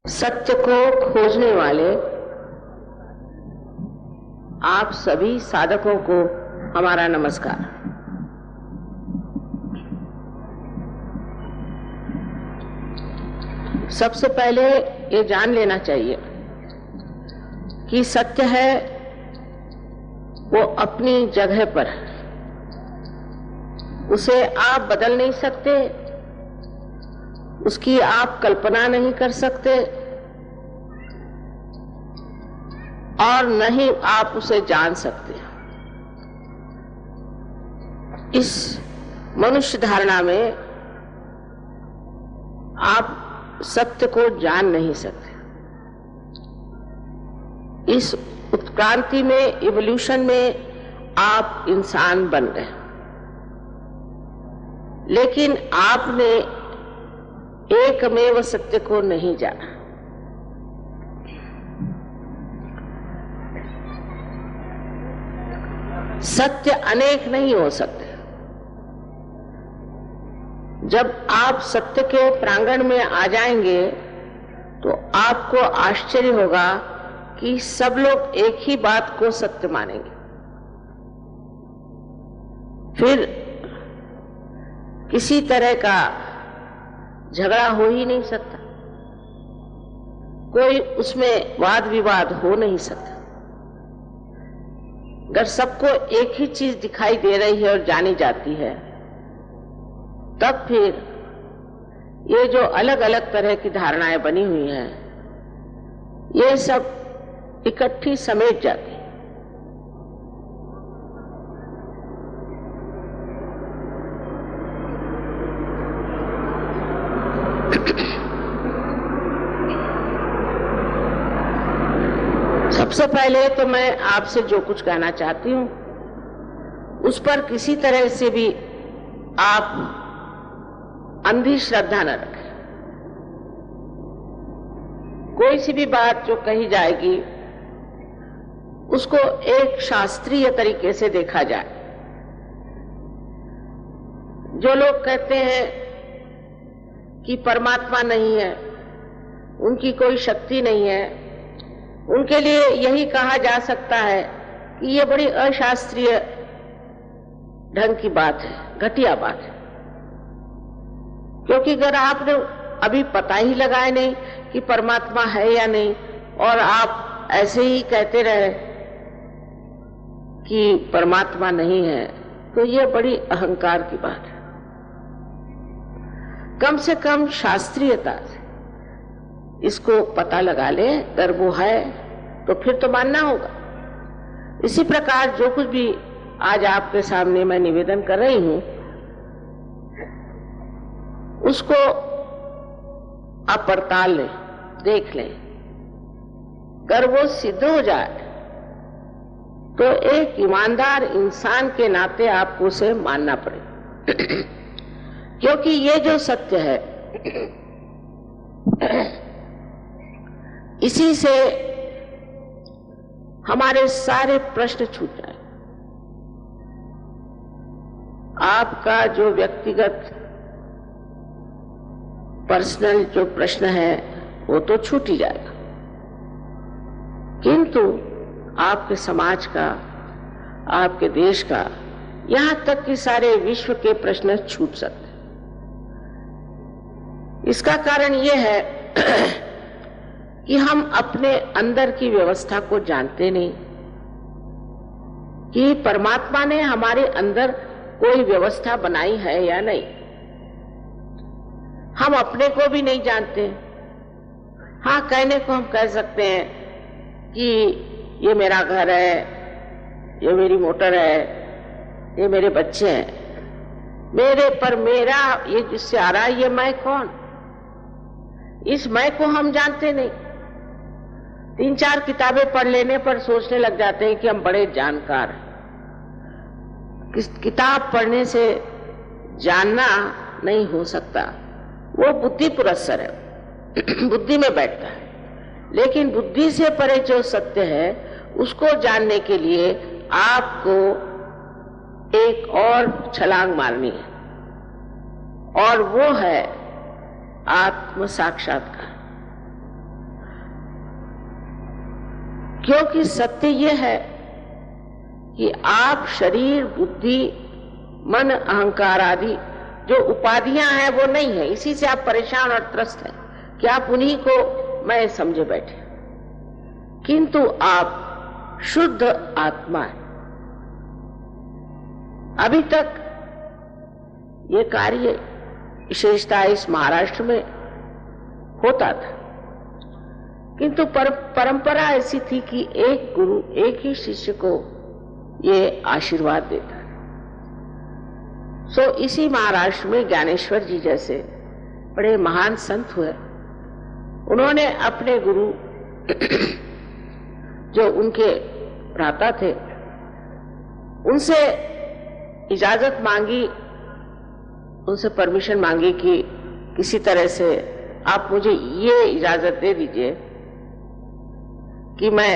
सत्य को खोजने वाले आप सभी साधकों को हमारा नमस्कार। सबसे पहले ये जान लेना चाहिए कि सत्य है वो अपनी जगह पर है, उसे आप बदल नहीं सकते, उसकी आप कल्पना नहीं कर सकते और न ही आप उसे जान सकते। इस मनुष्य धारणा में आप सत्य को जान नहीं सकते। इस उत्क्रांति में, इवोल्यूशन में आप इंसान बन गए, लेकिन आपने एकमेव सत्य को नहीं जाना। सत्य अनेक नहीं हो सकते। जब आप सत्य के प्रांगण में आ जाएंगे तो आपको आश्चर्य होगा कि सब लोग एक ही बात को सत्य मानेंगे। फिर किसी तरह का झगड़ा हो ही नहीं सकता, कोई उसमें वाद विवाद हो नहीं सकता। अगर सबको एक ही चीज दिखाई दे रही है और जानी जाती है, तब फिर ये जो अलग अलग तरह की धारणाएं बनी हुई हैं, ये सब इकट्ठी समेट जाती है। सबसे पहले तो मैं आपसे जो कुछ कहना चाहती हूं उस पर किसी तरह से भी आप अंधी श्रद्धा न रखें। कोई सी भी बात जो कही जाएगी उसको एक शास्त्रीय तरीके से देखा जाए। जो लोग कहते हैं कि परमात्मा नहीं है, उनकी कोई शक्ति नहीं है, उनके लिए यही कहा जा सकता है कि ये बड़ी अशास्त्रीय ढंग की बात है, घटिया बात है। क्योंकि अगर आपने अभी पता ही लगाए नहीं कि परमात्मा है या नहीं और आप ऐसे ही कहते रहे कि परमात्मा नहीं है, तो ये बड़ी अहंकार की बात है। कम से कम शास्त्रीयता से इसको पता लगा ले। अगर वो है तो फिर तो मानना होगा। इसी प्रकार जो कुछ भी आज आपके सामने मैं निवेदन कर रही हूं, उसको आप पड़ताल लें, देख लें। अगर वो सिद्ध हो जाए तो एक ईमानदार इंसान के नाते आपको उसे मानना पड़ेगा। क्योंकि ये जो सत्य है, इसी से हमारे सारे प्रश्न छूट जाए। आपका जो व्यक्तिगत पर्सनल जो प्रश्न है वो तो छूट ही जाएगा, किंतु आपके समाज का, आपके देश का, यहां तक कि सारे विश्व के प्रश्न छूट सकते। इसका कारण यह है कि हम अपने अंदर की व्यवस्था को जानते नहीं कि परमात्मा ने हमारे अंदर कोई व्यवस्था बनाई है या नहीं। हम अपने को भी नहीं जानते। हाँ, कहने को हम कह सकते हैं कि ये मेरा घर है, ये मेरी मोटर है, ये मेरे बच्चे हैं। मेरे पर मेरा ये जिससे आ रहा है, ये मैं कौन? इस मैं को हम जानते नहीं। 3-4 किताबें पढ़ लेने पर सोचने लग जाते हैं कि हम बड़े जानकार हैं। किताब पढ़ने से जानना नहीं हो सकता, वो बुद्धि पुरस्सर है, बुद्धि में बैठता है। लेकिन बुद्धि से परे जो सत्य है उसको जानने के लिए आपको एक और छलांग मारनी है, और वो है आत्म साक्षात्कार। क्योंकि सत्य यह है कि आप शरीर, बुद्धि, मन, अहंकार आदि जो उपाधियां हैं वो नहीं है। इसी से आप परेशान और त्रस्त हैं कि आप उन्हीं को मैं समझे बैठे, किंतु आप शुद्ध आत्मा है। अभी तक ये कार्य विशेषता इस महाराष्ट्र में होता था, किंतु परंपरा ऐसी थी कि एक गुरु एक ही शिष्य को ये आशीर्वाद देता। सो इसी महाराष्ट्र में ज्ञानेश्वर जी जैसे बड़े महान संत हुए। उन्होंने अपने गुरु जो उनके भ्राता थे उनसे इजाजत मांगी, उनसे परमिशन मांगी कि किसी तरह से आप मुझे ये इजाजत दे दीजिए कि मैं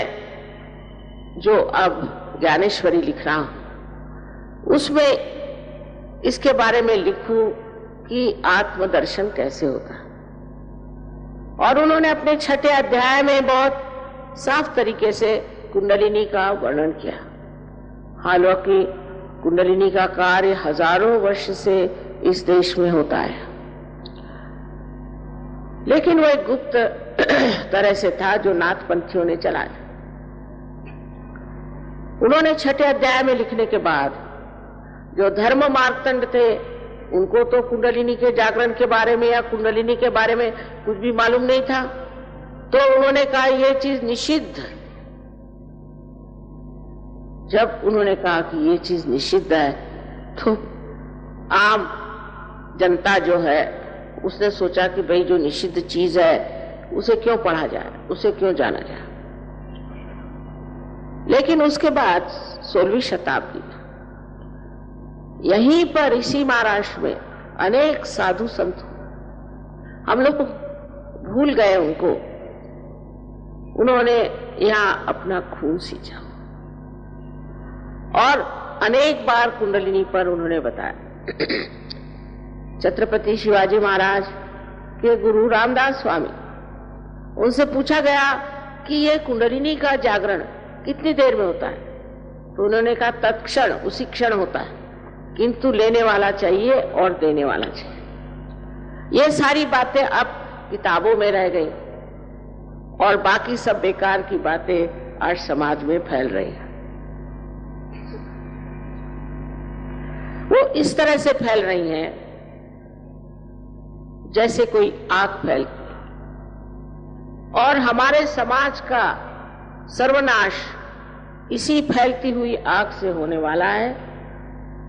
जो अब ज्ञानेश्वरी लिख रहा हूं उसमें इसके बारे में लिखूं कि आत्मदर्शन कैसे होता है। और उन्होंने अपने 6ठे अध्याय में बहुत साफ तरीके से कुंडलिनी का वर्णन किया। हालांकि कुंडलिनी का कार्य हजारों वर्ष से इस देश में होता है, लेकिन वो एक गुप्त तरह से था जो नाथपंथियों ने चलाया। उन्होंने 6ठे अध्याय में लिखने के बाद जो धर्म मार्तंड थे उनको तो कुंडलिनी के जागरण के बारे में या कुंडलिनी के बारे में कुछ भी मालूम नहीं था, तो उन्होंने कहा ये चीज निषिद्ध। जब उन्होंने कहा कि ये चीज निषिद्ध है तो आम जनता जो है उसने सोचा कि भाई जो निषिद्ध चीज है उसे क्यों पढ़ा जाए, उसे क्यों जाना जाए। लेकिन उसके बाद 16वीं शताब्दी में यहीं पर इसी महाराष्ट्र में अनेक साधु संत, हम लोग भूल गए उनको, उन्होंने यहां अपना खून सींचा और अनेक बार कुंडलिनी पर उन्होंने बताया। छत्रपति शिवाजी महाराज के गुरु रामदास स्वामी, उनसे पूछा गया कि ये कुंडलिनी का जागरण कितनी देर में होता है, तो उन्होंने कहा तत्क्षण, उसी क्षण होता है, किंतु लेने वाला चाहिए और देने वाला चाहिए। ये सारी बातें अब किताबों में रह गई और बाकी सब बेकार की बातें आज समाज में फैल रही हैं। वो इस तरह से फैल रही हैं जैसे कोई आग फैलती है, और हमारे समाज का सर्वनाश इसी फैलती हुई आग से होने वाला है,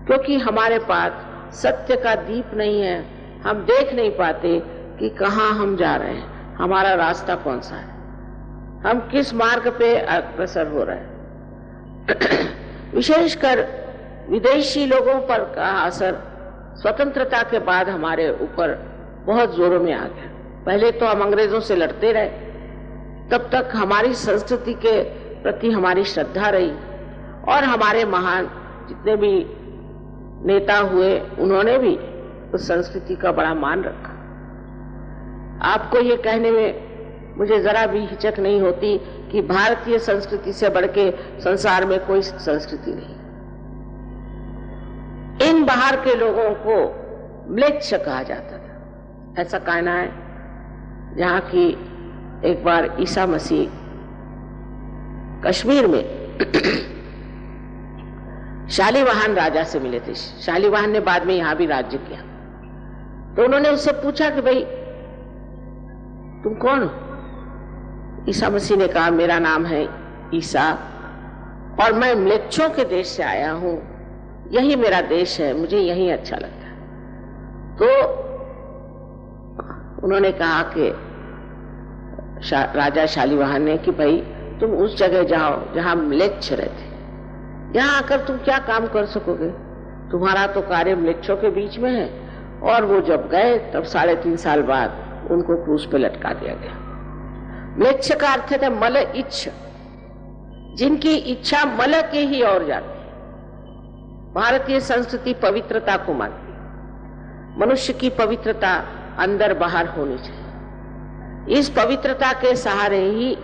क्योंकि हमारे पास सत्य का दीप नहीं है। हम देख नहीं पाते कि कहां हम जा रहे हैं, हमारा रास्ता कौन सा है, हम किस मार्ग पे अग्रसर हो रहे हैं। विशेषकर विदेशी लोगों पर का असर स्वतंत्रता के बाद हमारे ऊपर बहुत जोरों में आ गया। पहले तो हम अंग्रेजों से लड़ते रहे, तब तक हमारी संस्कृति के प्रति हमारी श्रद्धा रही और हमारे महान जितने भी नेता हुए उन्होंने भी उस संस्कृति का बड़ा मान रखा। आपको ये कहने में मुझे जरा भी हिचक नहीं होती कि भारतीय संस्कृति से बढ़ के संसार में कोई संस्कृति नहीं। इन बाहर के लोगों को म्लेच्छ कहा जाता था, ऐसा कहना है। जहां की एक बार ईसा मसीह कश्मीर में शालिवाहन राजा से मिले थे। शालिवाहन ने बाद में यहां भी राज्य किया, तो उन्होंने उससे पूछा कि भाई तुम कौन हो? ईसा मसीह ने कहा मेरा नाम है ईसा और मैं म्लेच्छों के देश से आया हूं, यही मेरा देश है, मुझे यही अच्छा लगता है। तो उन्होंने कहा कि राजा शालिवाहन ने कि भाई तुम उस जगह जाओ जहां म्लेच्छ रहते, यहां आकर तुम क्या काम कर सकोगे, तुम्हारा तो कार्य म्लेच्छों के बीच में है। और वो जब गए तब 3.5 साल बाद उनको क्रूस पे लटका दिया गया। म्लेच्छ का अर्थ है मल इच्छ, जिनकी इच्छा मल के ही ओर जाती है। भारतीय संस्कृति पवित्रता को मानती है, मनुष्य की पवित्रता अंदर बाहर होनी चाहिए। इस पवित्रता के सहारे ही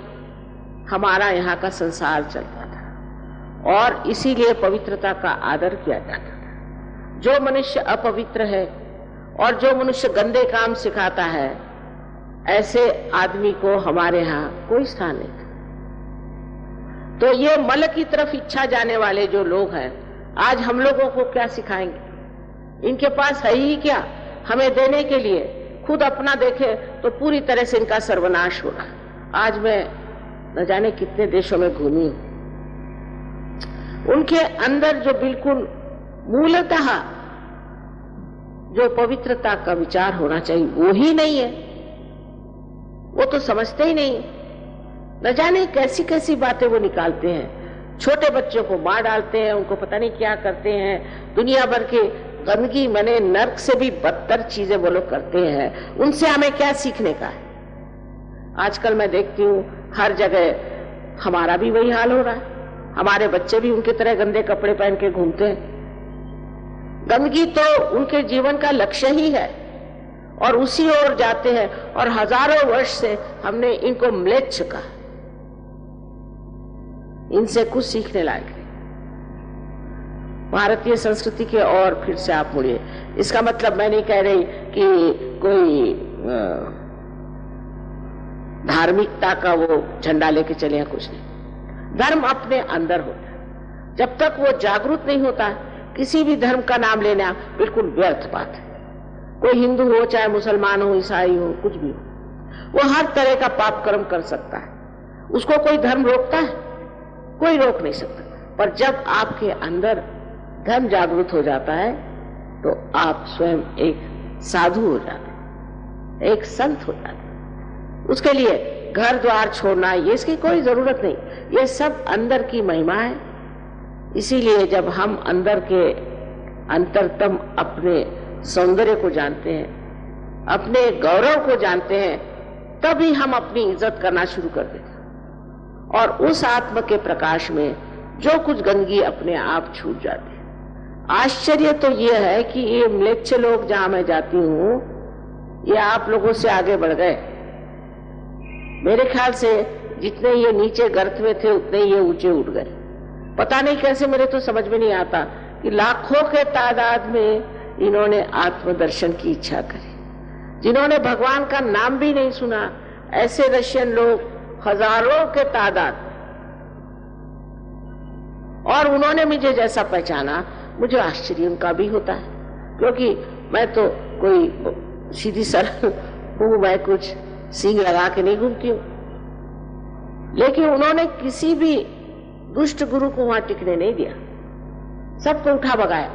हमारा यहाँ का संसार चलता था और इसीलिए पवित्रता का आदर किया जाता था। जो मनुष्य अपवित्र है और जो मनुष्य गंदे काम सिखाता है, ऐसे आदमी को हमारे यहाँ कोई स्थान नहीं था। तो ये मल की तरफ इच्छा जाने वाले जो लोग हैं, आज हम लोगों को क्या सिखाएंगे? इनके पास है ही क्या हमें देने के लिए? खुद अपना देखे तो पूरी तरह से इनका सर्वनाश हो रहा है। आज मैं न जाने कितने देशों में घूमी, उनके अंदर जो बिल्कुल मूलतः जो पवित्रता का विचार होना चाहिए वो ही नहीं है। वो तो समझते ही नहीं, न जाने कैसी कैसी बातें वो निकालते हैं। छोटे बच्चों को मार डालते हैं, उनको पता नहीं क्या करते हैं, दुनिया भर के गंदगी, मैंने नर्क से भी बदतर चीजें वो लोग करते हैं। उनसे हमें क्या सीखने का है? आजकल मैं देखती हूँ हर जगह हमारा भी वही हाल हो रहा है। हमारे बच्चे भी उनकी तरह गंदे कपड़े पहन के घूमते हैं। गंदगी तो उनके जीवन का लक्ष्य ही है और उसी ओर जाते हैं, और हजारों वर्ष से हमने इनको म्लेच्छ कहा। इनसे कुछ सीखने लायक नहीं। भारतीय संस्कृति के और फिर से आप मुड़िए। इसका मतलब मैं नहीं कह रही कि कोई धार्मिकता का वो झंडा लेके चले या कुछ नहीं। धर्म अपने अंदर होता है। जब तक वो जागरूक नहीं होता, किसी भी धर्म का नाम लेना बिल्कुल व्यर्थ बात है। कोई हिंदू हो, चाहे मुसलमान हो, ईसाई हो, कुछ भी हो, वो हर तरह का पाप कर्म कर सकता है। उसको कोई धर्म रोकता है? कोई रोक नहीं सकता। पर जब आपके अंदर धर्म जागृत हो जाता है तो आप स्वयं एक साधु हो जाते हैं, एक संत हो जाते हैं। उसके लिए घर द्वार छोड़ना, ये इसकी कोई जरूरत नहीं। ये सब अंदर की महिमा है। इसीलिए जब हम अंदर के अंतरतम अपने सौंदर्य को जानते हैं, अपने गौरव को जानते हैं, तभी हम अपनी इज्जत करना शुरू कर देते हैं। और उस आत्म के प्रकाश में जो कुछ गंदगी अपने आप छूट जाती है। आश्चर्य तो ये है कि ये म्लेच्छ लोग जहां मैं जाती हूँ, ये आप लोगों से आगे बढ़ गए। मेरे ख्याल से जितने ये नीचे गर्त में थे उतने ये ऊंचे उठ गए। पता नहीं कैसे, मेरे तो समझ में नहीं आता कि लाखों के तादाद में इन्होंने आत्मदर्शन की इच्छा करी। जिन्होंने भगवान का नाम भी नहीं सुना, ऐसे रशियन लोग हजारों के तादाद, और उन्होंने मुझे जैसा पहचाना, मुझे आश्चर्य उनका भी होता है। क्योंकि मैं तो कोई सीधी सरल हूं, मैं कुछ सींग लगा के नहीं घूमती हूं। लेकिन उन्होंने किसी भी दुष्ट गुरु को वहां टिकने नहीं दिया, सबको उठा भगाया।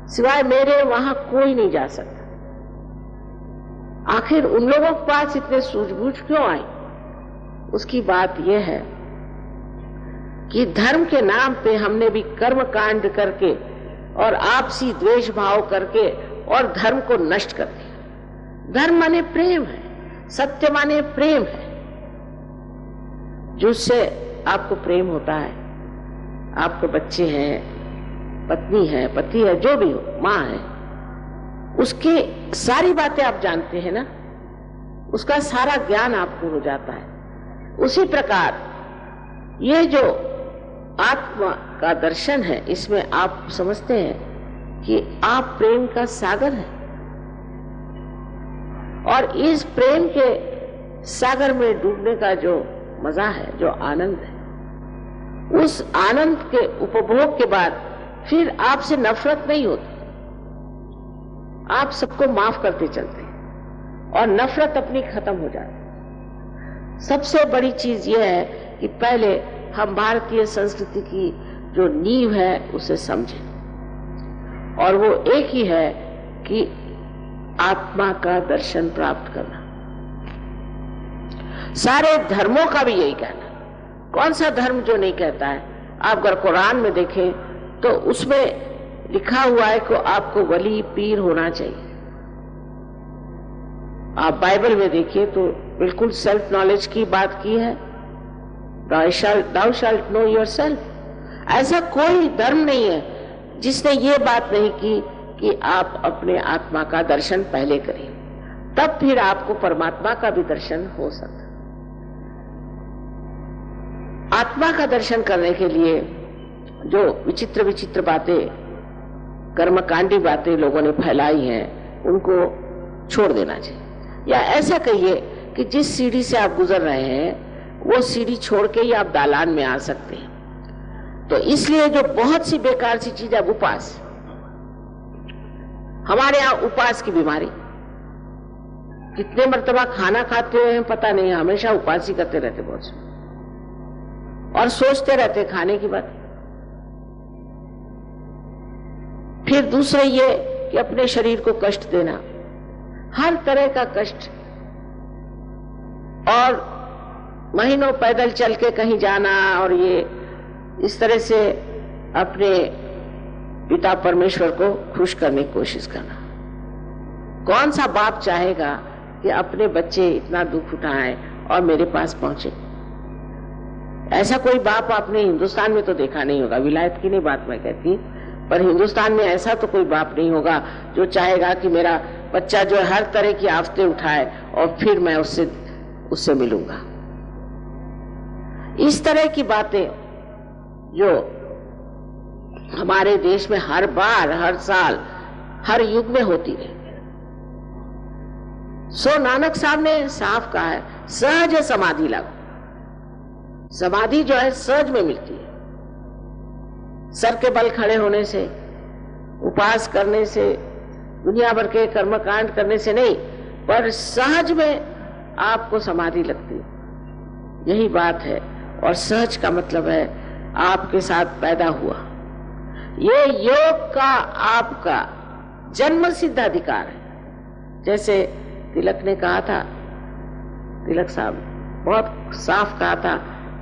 सिवाय मेरे वहां कोई नहीं जा सकता। आखिर उन लोगों के पास इतने सूझबूझ क्यों आई? उसकी बात यह है कि धर्म के नाम पे हमने भी कर्म कांड करके और आपसी द्वेष भाव करके और धर्म को नष्ट कर दिया। धर्म माने प्रेम है, सत्य माने प्रेम है। जिससे आपको प्रेम होता है, आपको बच्चे हैं, पत्नी है, पति है, जो भी हो, माँ है, उसकी सारी बातें आप जानते हैं ना, उसका सारा ज्ञान आपको हो जाता है। उसी प्रकार ये जो आत्मा का दर्शन है, इसमें आप समझते हैं कि आप प्रेम का सागर हैं, और इस प्रेम के सागर में डूबने का जो मजा है, जो आनंद है, उस आनंद के उपभोग के बाद फिर आपसे नफरत नहीं होती। आप सबको माफ करते चलते हैं और नफरत अपनी खत्म हो जाती है। सबसे बड़ी चीज यह है कि पहले हम भारतीय संस्कृति की जो नींव है उसे समझें, और वो एक ही है कि आत्मा का दर्शन प्राप्त करना। सारे धर्मों का भी यही कहना। कौन सा धर्म जो नहीं कहता है? आप अगर कुरान में देखें तो उसमें लिखा हुआ है कि आपको वली पीर होना चाहिए। आप बाइबल में देखिए तो बिल्कुल सेल्फ नॉलेज की बात की है। Thou shalt know yourself। ऐसा कोई धर्म नहीं है जिसने ये बात नहीं की कि आप अपने आत्मा का दर्शन पहले करें, तब फिर आपको परमात्मा का भी दर्शन हो सकता। आत्मा का दर्शन करने के लिए जो विचित्र विचित्र बातें, कर्मकांडी बातें लोगों ने फैलाई हैं, उनको छोड़ देना चाहिए। या ऐसा कहिए कि जिस सीढ़ी से आप गुजर रहे हैं वो सीढ़ी छोड़ के ही आप दालान में आ सकते हैं। तो इसलिए जो बहुत सी बेकार सी चीज है, उपवास, हमारे यहाँ उपवास की बीमारी, कितने मर्तबा खाना खाते हैं पता नहीं, हमेशा उपवास ही करते रहते बहुत से, और सोचते रहते खाने की बात। फिर दूसरे ये कि अपने शरीर को कष्ट देना, हर तरह का कष्ट, और महीनों पैदल चल के कहीं जाना, और ये इस तरह से अपने पिता परमेश्वर को खुश करने की कोशिश करना। कौन सा बाप चाहेगा कि अपने बच्चे इतना दुख उठाएं और मेरे पास पहुंचे? ऐसा कोई बाप आपने हिंदुस्तान में तो देखा नहीं होगा, विलायत की नहीं बात मैं कहती, पर हिंदुस्तान में ऐसा तो कोई बाप नहीं होगा जो चाहेगा कि मेरा बच्चा जो हर तरह की आफतें उठाए और फिर मैं उससे मिलूंगा। इस तरह की बातें जो हमारे देश में हर बार, हर साल, हर युग में होती है। सो नानक साहब ने साफ कहा है, सहज समाधि लागू। समाधि जो है सहज में मिलती है, सर के बल खड़े होने से, उपवास करने से, दुनिया भर के कर्मकांड करने से नहीं, पर सहज में आपको समाधि लगती है। यही बात है। और सहज का मतलब है आपके साथ पैदा हुआ। ये योग का आपका जन्म सिद्ध अधिकार है। जैसे तिलक ने कहा था, तिलक साहब बहुत साफ कहा था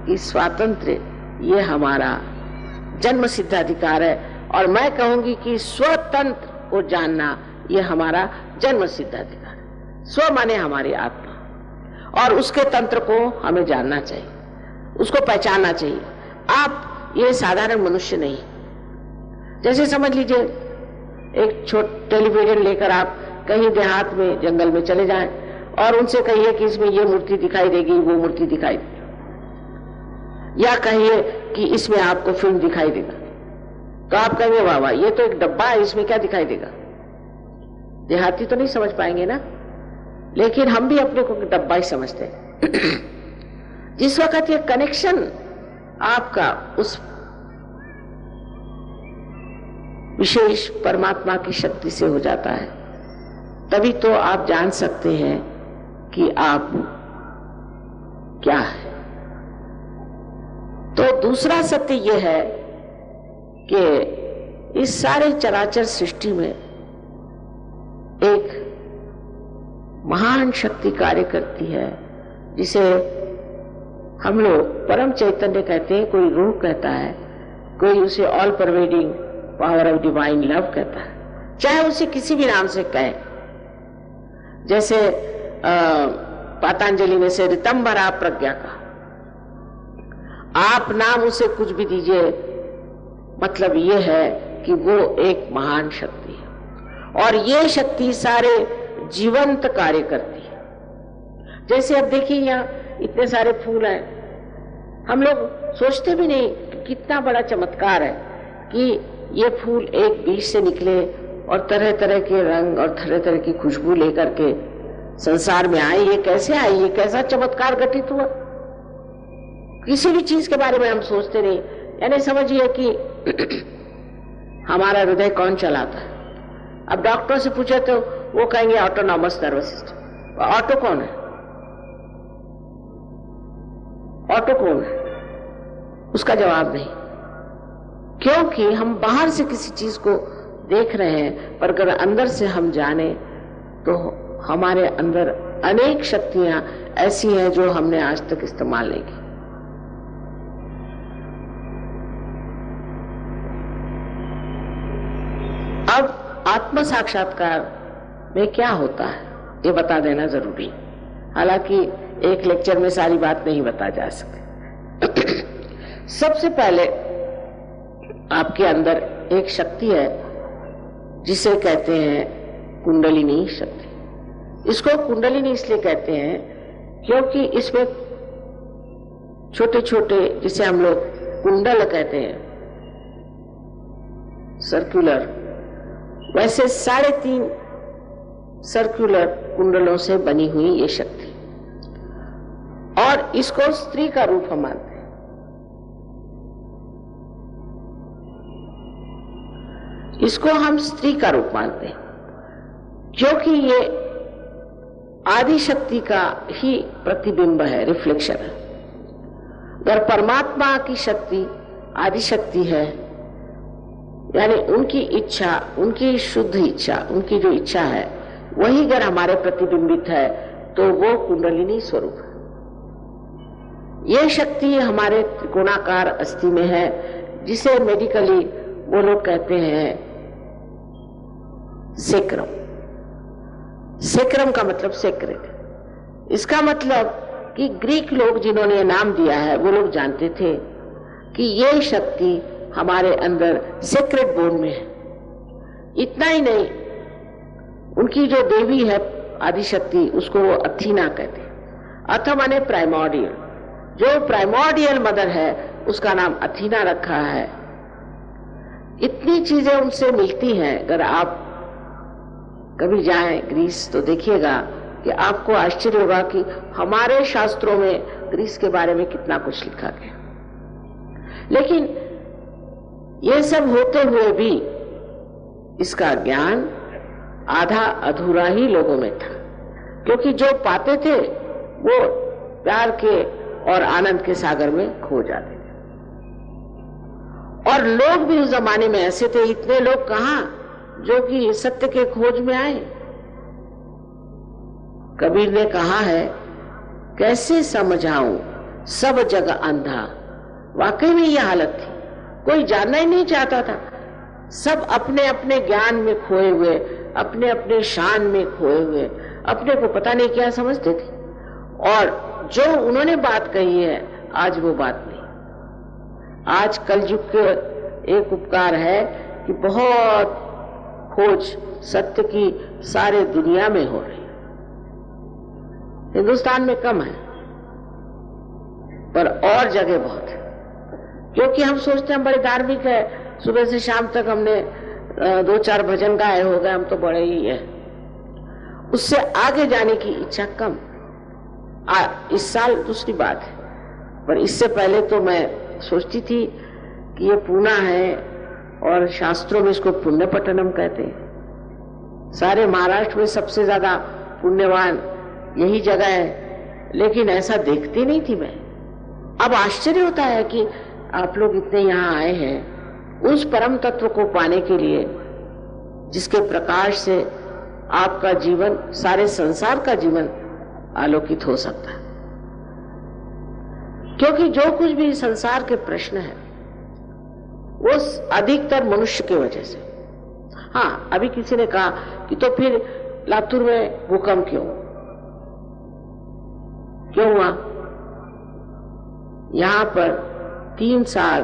कि स्वातंत्र्य ये हमारा जन्म सिद्ध अधिकार है, और मैं कहूंगी कि स्वतंत्र को जानना ये हमारा जन्म सिद्ध अधिकार है। स्व माने हमारी आत्मा, और उसके तंत्र को हमें जानना चाहिए, उसको पहचानना चाहिए। आप ये साधारण मनुष्य नहीं। जैसे समझ लीजिए एक छोटा टेलीविजन लेकर आप कहीं देहात में, जंगल में चले जाएं और उनसे कहिए कि इसमें ये मूर्ति दिखाई देगी, वो मूर्ति दिखाई देगी, या कहिए कि इसमें आपको फिल्म दिखाई देगा, तो आप कहेंगे वाह वाह ये तो एक डब्बा है, इसमें क्या दिखाई देगा। देहाती तो नहीं समझ पाएंगे ना, लेकिन हम भी अपने को डब्बा ही समझते हैं। जिस वक्त ये कनेक्शन आपका उस विशेष परमात्मा की शक्ति से हो जाता है, तभी तो आप जान सकते हैं कि आप क्या है। तो दूसरा सत्य यह है कि इस सारे चराचर सृष्टि में एक महान शक्ति कार्य करती है, जिसे हम लोग परम चैतन्य कहते हैं, कोई रूह कहता है, कोई उसे all pervading power of divine love कहता है, चाहे उसे किसी भी नाम से कहे। जैसे पतंजलि ने से ऋतंबरा प्रज्ञा का, आप नाम उसे कुछ भी दीजिए, मतलब ये है कि वो एक महान शक्ति है, और ये शक्ति सारे जीवंत कार्य करती है। जैसे अब देखिए यहाँ इतने सारे फूल हैं, हम लोग सोचते भी नहीं कि कितना बड़ा चमत्कार है कि ये फूल एक बीज से निकले और तरह तरह के रंग और तरह तरह की खुशबू लेकर के संसार में आए। ये कैसे आए, ये कैसा चमत्कार घटित हुआ, किसी भी चीज के बारे में हम सोचते नहीं। यानी समझिए कि हमारा हृदय कौन चलाता है। अब डॉक्टर से पूछे तो वो कहेंगे ऑटोनॉमस नर्वस सिस्टम। ऑटो कौन है, ऑटो कौन है, उसका जवाब नहीं, क्योंकि हम बाहर से किसी चीज को देख रहे हैं, पर अगर अंदर से हम जाने तो हमारे अंदर अनेक शक्तियां ऐसी हैं जो हमने आज तक इस्तेमाल नहीं की। अब आत्म साक्षात्कार में क्या होता है ये बता देना जरूरी है। हालांकि एक लेक्चर में सारी बात नहीं बता जा सकती। सबसे पहले आपके अंदर एक शक्ति है जिसे कहते हैं कुंडलिनी शक्ति। इसको कुंडलिनी इसलिए कहते हैं क्योंकि इसमें छोटे छोटे, जिसे हम लोग कुंडल कहते हैं, सर्कुलर, वैसे 3.5 सर्कुलर कुंडलों से बनी हुई ये शक्ति, और इसको स्त्री का रूप हम मानते हैं। इसको हम स्त्री का रूप मानते हैं क्योंकि ये आदि शक्ति का ही प्रतिबिंब है, रिफ्लेक्शन है। अगर परमात्मा की शक्ति आदि शक्ति है, यानी उनकी इच्छा, उनकी शुद्ध इच्छा, उनकी जो इच्छा है वही अगर हमारे प्रतिबिंबित है तो वो कुंडलिनी स्वरूप है। ये शक्ति हमारे त्रिकोणाकार अस्थि में है, जिसे मेडिकली वो लोग कहते हैं सेक्रम। सेक्रम का मतलब सेक्रेट। इसका मतलब कि ग्रीक लोग जिन्होंने नाम दिया है वो लोग जानते थे कि ये शक्ति हमारे अंदर सेक्रेट बोन में है। इतना ही नहीं, उनकी जो देवी है आदिशक्ति, उसको वो अथीना कहते हैं। अथ माने प्राइमोर्डियल, जो प्राइमोर्डियल मदर है उसका नाम अथीना रखा है। इतनी चीजें उनसे मिलती हैं। अगर आप कभी जाएं ग्रीस तो देखिएगा कि आपको आश्चर्य होगा कि हमारे शास्त्रों में ग्रीस के बारे में कितना कुछ लिखा गया। लेकिन ये सब होते हुए भी इसका ज्ञान आधा अधूरा ही लोगों में था, क्योंकि जो पाते थे वो प्यार के और आनंद के सागर में खो जाते थे। और लोग भी उस जमाने में ऐसे थे, इतने लोग कहां जो कि सत्य के खोज में आए। कबीर ने कहा है, कैसे समझाऊं सब जग अंधा। वाकई में यह हालत थी, कोई जानना ही नहीं चाहता था। सब अपने अपने ज्ञान में खोए हुए, अपने अपने शान में खोए हुए, अपने को पता नहीं क्या समझते थे। और जो उन्होंने बात कही है आज वो बात नहीं। आज कलयुग के एक उपकार है कि बहुत खोज सत्य की सारे दुनिया में हो रही है। हिंदुस्तान में कम है पर और जगह बहुत है, क्योंकि हम सोचते हैं हम बड़े धार्मिक है, सुबह से शाम तक हमने 2-4 भजन गाए हो गए, हम तो बड़े ही है। उससे आगे जाने की इच्छा कम। इस साल दूसरी बात है, पर इससे पहले तो मैं सोचती थी कि ये पूना है और शास्त्रों में इसको पुण्य पट्टनम कहते हैं। सारे महाराष्ट्र में सबसे ज्यादा पुण्यवान यही जगह है, लेकिन ऐसा देखती नहीं थी मैं। अब आश्चर्य होता है कि आप लोग इतने यहाँ आए हैं उस परम तत्व को पाने के लिए जिसके प्रकाश से आपका जीवन, सारे संसार का जीवन आलोकित हो सकता है। क्योंकि जो कुछ भी संसार के प्रश्न है वो अधिकतर मनुष्य की वजह से। हाँ, अभी किसी ने कहा कि तो फिर लातूर में भूकंप क्यों हुआ? यहां पर 3 साल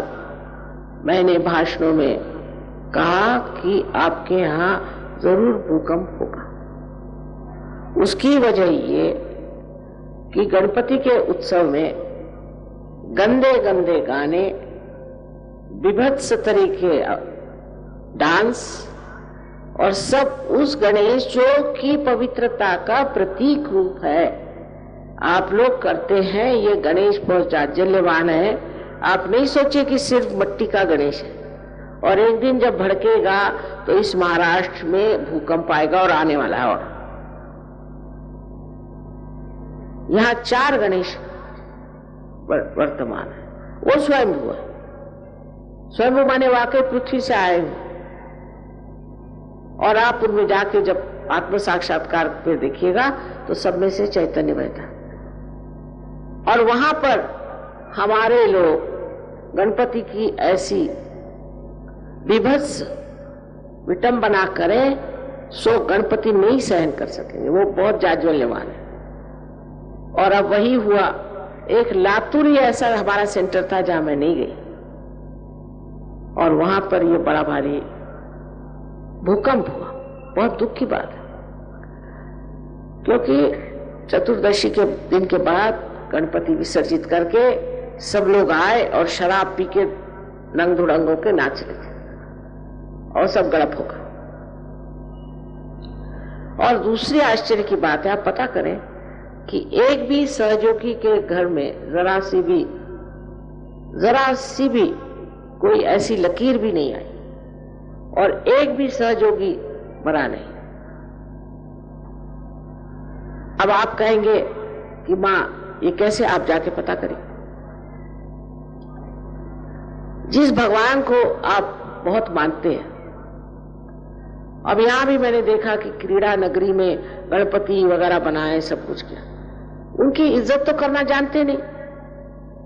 मैंने भाषणों में कहा कि आपके यहां जरूर भूकंप होगा। उसकी वजह ये कि गणपति के उत्सव में गंदे गंदे गाने, विभत्स तरीके डांस और सब उस गणेश जो कि पवित्रता का प्रतीक रूप है आप लोग करते हैं। ये गणेश बहुत जाज्वल्यवान है। आप नहीं सोचिए कि सिर्फ मिट्टी का गणेश है। और एक दिन जब भड़केगा तो इस महाराष्ट्र में भूकंप आएगा और आने वाला है। और यहाँ 4 गणेश वर्तमान है, वो स्वयंभू है। स्वयंभू माने वाकई पृथ्वी से आए हुए। और आप उनमें जाके जब आत्म साक्षात्कार पे देखिएगा तो सब में से चैतन्य बहता। और वहां पर हमारे लोग गणपति की ऐसी विभत्स विटंबना करें सो गणपति नहीं सहन कर सकेंगे, वो बहुत जाज्वल्यवान है। और अब वही हुआ। एक लातूर ही ऐसा हमारा सेंटर था जहां मैं नहीं गई, और वहां पर ये बड़ा भारी भूकंप हुआ। बहुत दुख की बात है, क्योंकि चतुर्दशी के दिन के बाद गणपति विसर्जित करके सब लोग आए और शराब पी के नंग धुड़ंग होके नाच रहे थे और सब गड़प होगा। और दूसरी आश्चर्य की बात है, आप पता करें कि एक भी सहयोगी के घर में जरा सी भी कोई ऐसी लकीर भी नहीं आई और एक भी सहयोगी मरा नहीं। अब आप कहेंगे कि मां ये कैसे, आप जाके पता करें। जिस भगवान को आप बहुत मानते हैं, अब यहां भी मैंने देखा कि क्रीड़ा नगरी में गणपति वगैरह बनाए, सब कुछ किया, उनकी इज्जत तो करना जानते नहीं।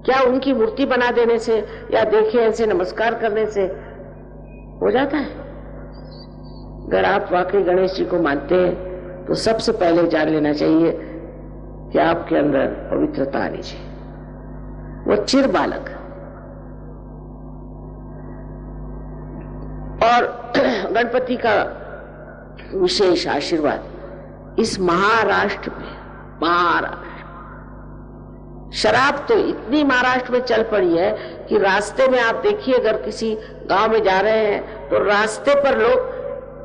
क्या उनकी मूर्ति बना देने से या देखे ऐसे नमस्कार करने से हो जाता है? अगर आप वाकई गणेश जी को मानते हैं तो सबसे पहले जान लेना चाहिए कि आपके अंदर पवित्रता आनी चाहिए। वो चिर बालक और गणपति का विशेष आशीर्वाद इस महाराष्ट्र में। शराब तो इतनी महाराष्ट्र में चल पड़ी है कि रास्ते में आप देखिए, अगर किसी गांव में जा रहे हैं तो रास्ते पर लोग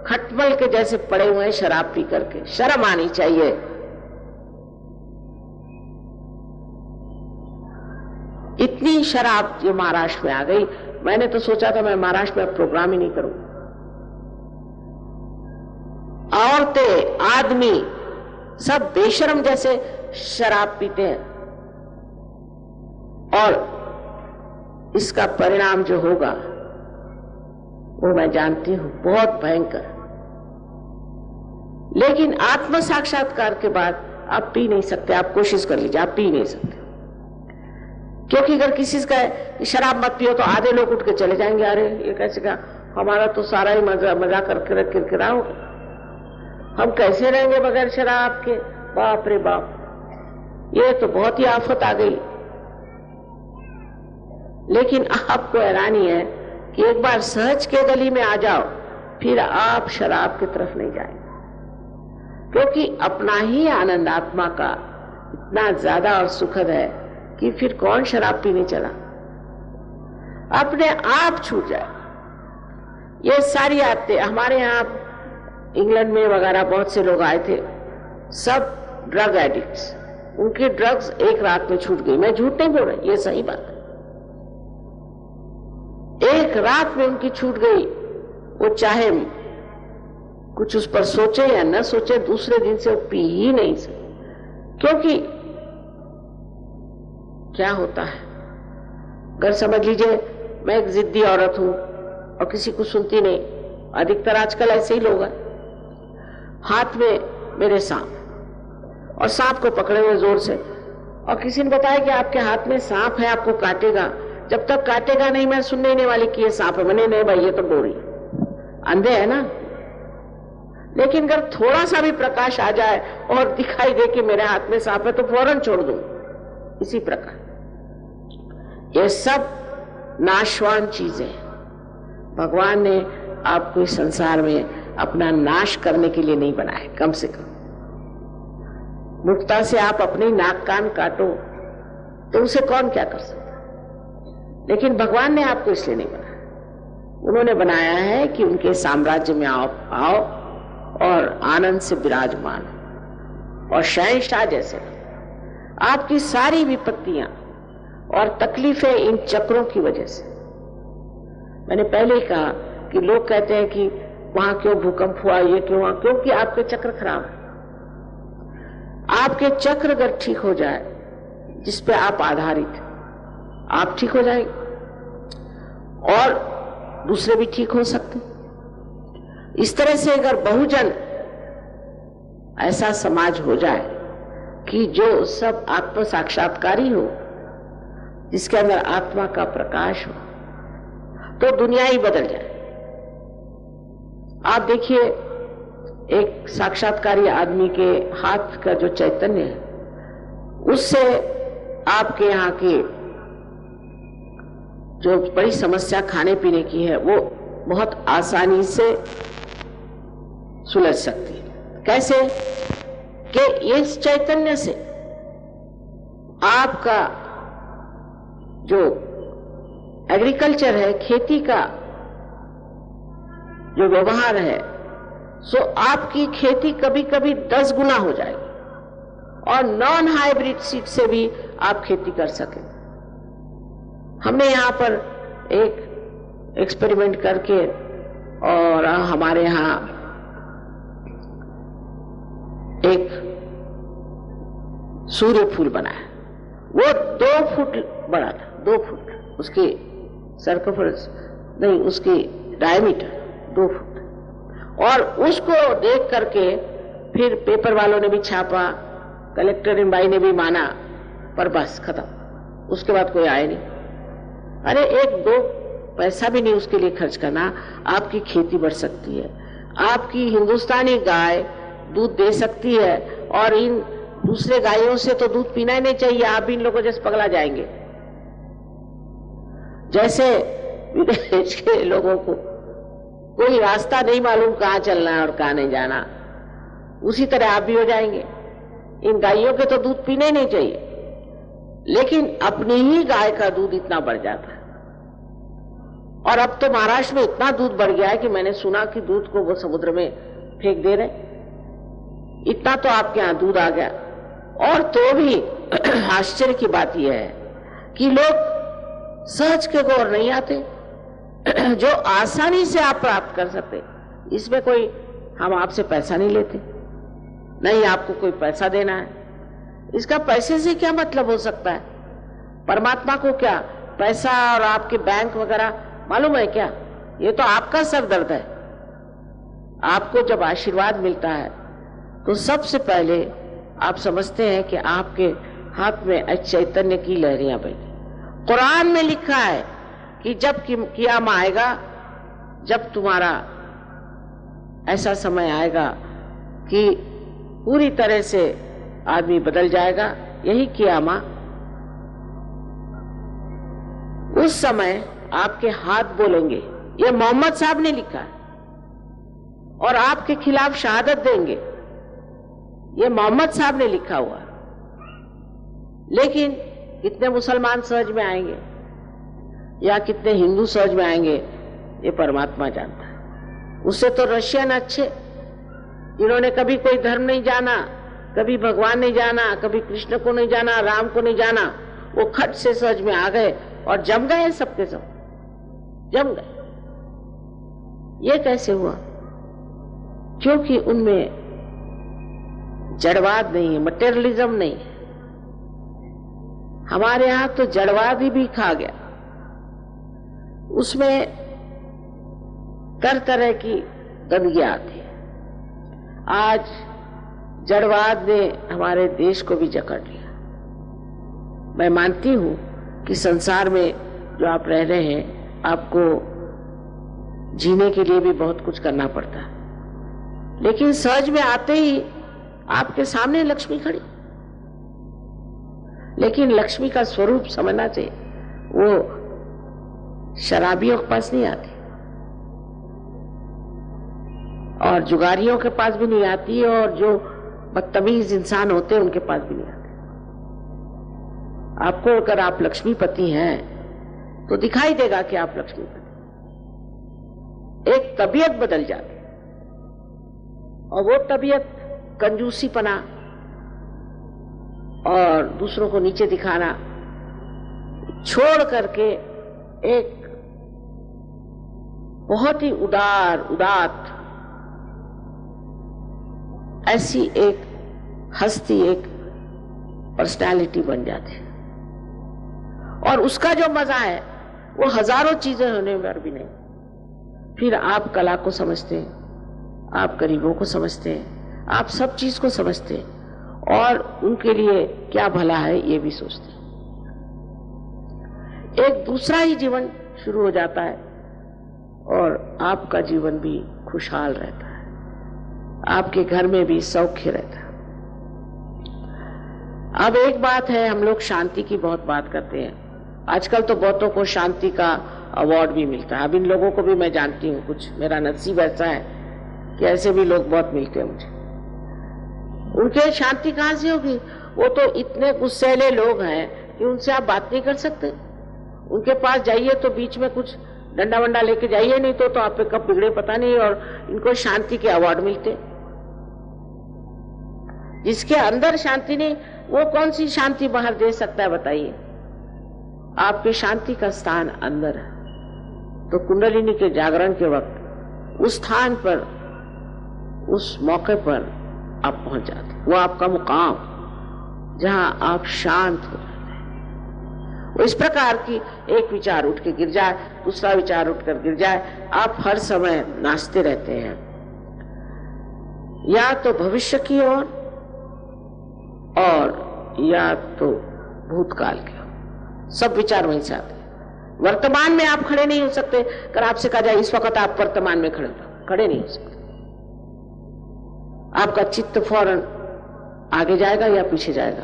खटमल के जैसे पड़े हुए हैं शराब पी करके। शर्म आनी चाहिए। इतनी शराब जो महाराष्ट्र में आ गई, मैंने तो सोचा था मैं महाराष्ट्र में प्रोग्राम ही नहीं करूं। औरतें, आदमी सब बेशर्म जैसे शराब पीते हैं और इसका परिणाम जो होगा वो मैं जानती हूं, बहुत भयंकर। लेकिन आत्म साक्षात्कार के बाद आप पी नहीं सकते। आप कोशिश कर लीजिए, आप पी नहीं सकते। क्योंकि अगर किसी से कहे शराब मत पियो तो आधे लोग उठ के चले जाएंगे, अरे ये कैसे कहा, हमारा तो सारा ही मजा करके किरकिरा होगा, हम कैसे रहेंगे बगैर शराब के। बाप रे बाप, ये तो बहुत ही आफत आ गई। लेकिन आपको हैरानी है कि एक बार सहज के गली में आ जाओ, फिर आप शराब की तरफ नहीं जाएंगे, क्योंकि अपना ही आनंद आत्मा का इतना ज्यादा और सुखद है कि फिर कौन शराब पीने चला। अपने आप छूट जाए। ये सारी आदतें हमारे यहाँ इंग्लैंड में वगैरह बहुत से लोग आए थे, सब ड्रग एडिक्ट्स। उनकी ड्रग्स एक रात में छूट गई। मैं झूठ नहीं बोल रही, ये सही बात है। एक रात में उनकी छूट गई। वो चाहे कुछ उस पर सोचे या न सोचे, दूसरे दिन से वो पी ही नहीं सकते। क्योंकि क्या होता है, अगर समझ लीजिए मैं एक जिद्दी औरत हूं और किसी को सुनती नहीं, अधिकतर आजकल ऐसे ही लोग हैं। हाथ में मेरे सांप, और सांप को पकड़े हुए जोर से, और किसी ने बताया कि आपके हाथ में सांप है, आपको काटेगा। जब तक काटेगा नहीं मैं सुनने नहीं वाली कि ये सांप है। मैंने नहीं भाई, ये तो डोरी। अंधे है ना। लेकिन अगर थोड़ा सा भी प्रकाश आ जाए और दिखाई दे कि मेरे हाथ में सांप है तो फौरन छोड़ दूं। इसी प्रकार ये सब नाशवान चीजें हैं। भगवान ने आपको इस संसार में अपना नाश करने के लिए नहीं बनाया। कम से कम मुक्ता से आप अपनी नाक कान काटो तो उसे कौन क्या कर सकता। लेकिन भगवान ने आपको इसलिए नहीं बनाया। उन्होंने बनाया है कि उनके साम्राज्य में आओ और आनंद से विराजमान और शहंशाह जैसे। आपकी सारी विपत्तियां और तकलीफें इन चक्रों की वजह से। मैंने पहले ही कहा कि लोग कहते हैं कि वहां क्यों भूकंप हुआ, ये क्यों हुआ, क्योंकि आपके चक्र खराब है। आपके चक्र अगर ठीक हो जाए, जिस पे आप आधारित, आप ठीक हो जाएंगे और दूसरे भी ठीक हो सकते। इस तरह से अगर बहुजन ऐसा समाज हो जाए कि जो सब आत्म साक्षात्कारी हो, जिसके अंदर आत्मा का प्रकाश हो, तो दुनिया ही बदल जाए। आप देखिए, एक साक्षात्कारी आदमी के हाथ का जो चैतन्य है, उससे आपके यहाँ की जो बड़ी समस्या खाने पीने की है वो बहुत आसानी से सुलझ सकती है। कैसे कि इस चैतन्य से आपका जो एग्रीकल्चर है, खेती का जो व्यवहार है, सो आपकी खेती कभी कभी 10 गुना हो जाएगी और नॉन हाइब्रिड सीड से भी आप खेती कर सकें। हमने यहाँ पर एक एक्सपेरिमेंट करके और हमारे यहाँ एक सूर्य फूल बनाया। वो 2 फुट बड़ा था, 2 फुट उसकी सर्कमफरेंस नहीं, उसकी डायमीटर 2 फुट। और उसको देख करके फिर पेपर वालों ने भी छापा, कलेक्टर इन भाई ने भी माना, पर बस खत्म। उसके बाद कोई आया नहीं। अरे 1-2 पैसा भी नहीं उसके लिए खर्च करना, आपकी खेती बढ़ सकती है, आपकी हिंदुस्तानी गाय दूध दे सकती है और इन दूसरे गायों से तो दूध पीना ही नहीं चाहिए। आप भी इन लोगों जैसे पगला जाएंगे। जैसे विदेश के लोगों को कोई रास्ता नहीं मालूम कहाँ चलना है और कहाँ नहीं जाना, उसी तरह आप भी हो जाएंगे। इन गायों के तो दूध पीने ही नहीं चाहिए, लेकिन अपनी ही गाय का दूध इतना बढ़ जाता है। और अब तो महाराष्ट्र में इतना दूध बढ़ गया है कि मैंने सुना कि दूध को वो समुद्र में फेंक दे रहे। इतना तो आपके यहाँ दूध आ गया। और तो भी आश्चर्य की बात यह है कि लोग सहज के गौर नहीं आते, जो आसानी से आप प्राप्त कर सकते। इसमें कोई हम आपसे पैसा नहीं लेते, नहीं आपको कोई पैसा देना है। इसका पैसे से क्या मतलब हो सकता है? परमात्मा को क्या पैसा और आपके बैंक वगैरह मालूम है क्या? ये तो आपका सर दर्द है। आपको जब आशीर्वाद मिलता है तो सबसे पहले आप समझते हैं कि आपके हाथ में चैतन्य की लहरियां बही। कुरान में लिखा है कि जब कियामा आएगा, जब तुम्हारा ऐसा समय आएगा कि पूरी तरह से आदमी बदल जाएगा, यही कियामा, उस समय आपके हाथ बोलेंगे। ये मोहम्मद साहब ने लिखा है और आपके खिलाफ शहादत देंगे। ये मोहम्मद साहब ने लिखा हुआ। लेकिन कितने मुसलमान सहज में आएंगे या कितने हिंदू सहज में आएंगे, ये परमात्मा जानता है। उससे तो रशियन अच्छे, इन्होंने कभी कोई धर्म नहीं जाना, कभी भगवान नहीं जाना, कभी कृष्ण को नहीं जाना, राम को नहीं जाना, वो खट से सहज में आ गए और जम गए, सबके सब जम गए। ये कैसे हुआ? क्योंकि उनमें जड़वाद नहीं है, मटेरियलिज्म नहीं है। हमारे यहां तो जड़वाद ही भी खा गया। उसमें तरह तरह की गंदगियां आती है। आज जड़वाद ने हमारे देश को भी जकड़ लिया। मैं मानती हूं कि संसार में जो आप रह रहे हैं, आपको जीने के लिए भी बहुत कुछ करना पड़ता है, लेकिन सहज में आते ही आपके सामने लक्ष्मी खड़ी। लेकिन लक्ष्मी का स्वरूप समझना चाहिए। वो शराबियों के पास नहीं आती और जुगारियों के पास भी नहीं आती और जो बदतमीज इंसान होते हैं उनके पास भी नहीं आती। आपको अगर आप लक्ष्मीपति हैं तो दिखाई देगा कि आप लक्ष्मीपति। एक तबीयत बदल जाती और वो तबीयत कंजूसीपना और दूसरों को नीचे दिखाना छोड़ करके एक बहुत ही उदात ऐसी एक हस्ती, एक पर्सनालिटी बन जाती है। और उसका जो मजा है वो हजारों चीजें होने पर भी नहीं। फिर आप कला को समझते हैं, आप गरीबों को समझते हैं, आप सब चीज को समझते हैं और उनके लिए क्या भला है ये भी सोचते हैं। एक दूसरा ही जीवन शुरू हो जाता है और आपका जीवन भी खुशहाल रहता है, आपके घर में भी सौख्य रहता है। अब एक बात है, हम लोग शांति की बहुत बात करते हैं। आजकल तो बहुतों को शांति का अवार्ड भी मिलता है। अब इन लोगों को भी मैं जानती हूँ, कुछ मेरा नसीब ऐसा है कि ऐसे भी लोग बहुत मिलते हैं मुझे। उनके शांति कहां से होगी? वो तो इतने गुस्सैले लोग हैं कि उनसे आप बात नहीं कर सकते। उनके पास जाइए तो बीच में कुछ डंडा वंडा लेके जाइए, नहीं तो आप पे कब बिगड़े पता नहीं, और इनको शांति के अवार्ड मिलते। जिसके अंदर शांति नहीं, वो कौन सी शांति बाहर दे सकता है बताइए? आपके शांति का स्थान अंदर है। तो कुंडलिनी के जागरण के वक्त उस स्थान पर, उस मौके पर आप पहुंच जाते, वो आपका मुकाम जहां आप शांत हो जाते हैं। वो इस प्रकार की एक विचार उठ के गिर जाए, दूसरा विचार उठकर गिर जाए, आप हर समय नाचते रहते हैं, या तो भविष्य की ओर और या तो भूतकाल की ओर। सब विचार वहीं से आते हैं। वर्तमान में आप खड़े नहीं हो सकते। अगर आपसे कहा जाए इस वक्त आप वर्तमान में खड़े नहीं हो सकते। आपका चित्त फौरन आगे जाएगा या पीछे जाएगा।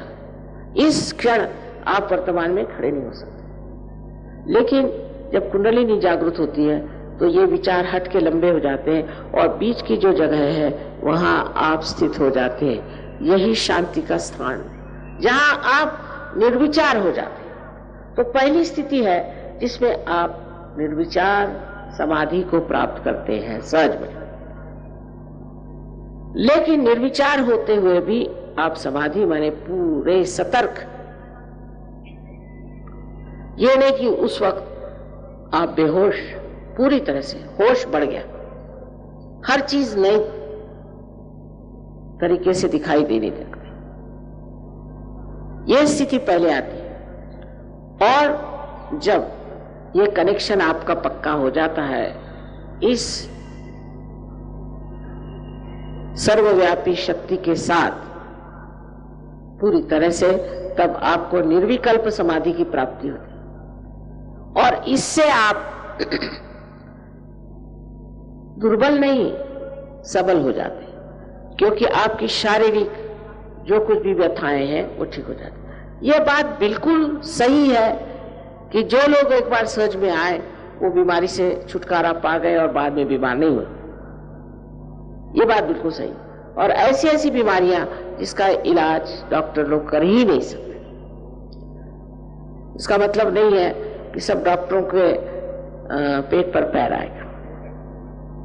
इस क्षण आप वर्तमान में खड़े नहीं हो सकते। लेकिन जब कुंडलिनी जागृत होती है तो ये विचार हट के लंबे हो जाते हैं और बीच की जो जगह है वहां आप स्थित हो जाते हैं। यही शांति का स्थान जहां आप निर्विचार हो जाते हैं। तो पहली स्थिति है जिसमें आप निर्विचार समाधि को प्राप्त करते हैं सहज में। लेकिन निर्विचार होते हुए भी आप समाधि माने पूरे सतर्क। ये नहीं कि उस वक्त आप बेहोश, पूरी तरह से होश बढ़ गया, हर चीज नई तरीके से दिखाई देने लगती। यह स्थिति पहले आती है। और जब ये कनेक्शन आपका पक्का हो जाता है इस सर्वव्यापी शक्ति के साथ पूरी तरह से, तब आपको निर्विकल्प समाधि की प्राप्ति होती है। और इससे आप दुर्बल नहीं, सबल हो जाते हैं, क्योंकि आपकी शारीरिक जो कुछ भी व्यथाएं हैं वो ठीक हो जाती। यह बात बिल्कुल सही है कि जो लोग एक बार सहज में आए वो बीमारी से छुटकारा पा गए और बाद में बीमार नहीं हुए। ये बात बिल्कुल सही। और ऐसी ऐसी बीमारियां जिसका इलाज डॉक्टर लोग कर ही नहीं सकते। इसका मतलब नहीं है कि सब डॉक्टरों के पेट पर पैर आएगा,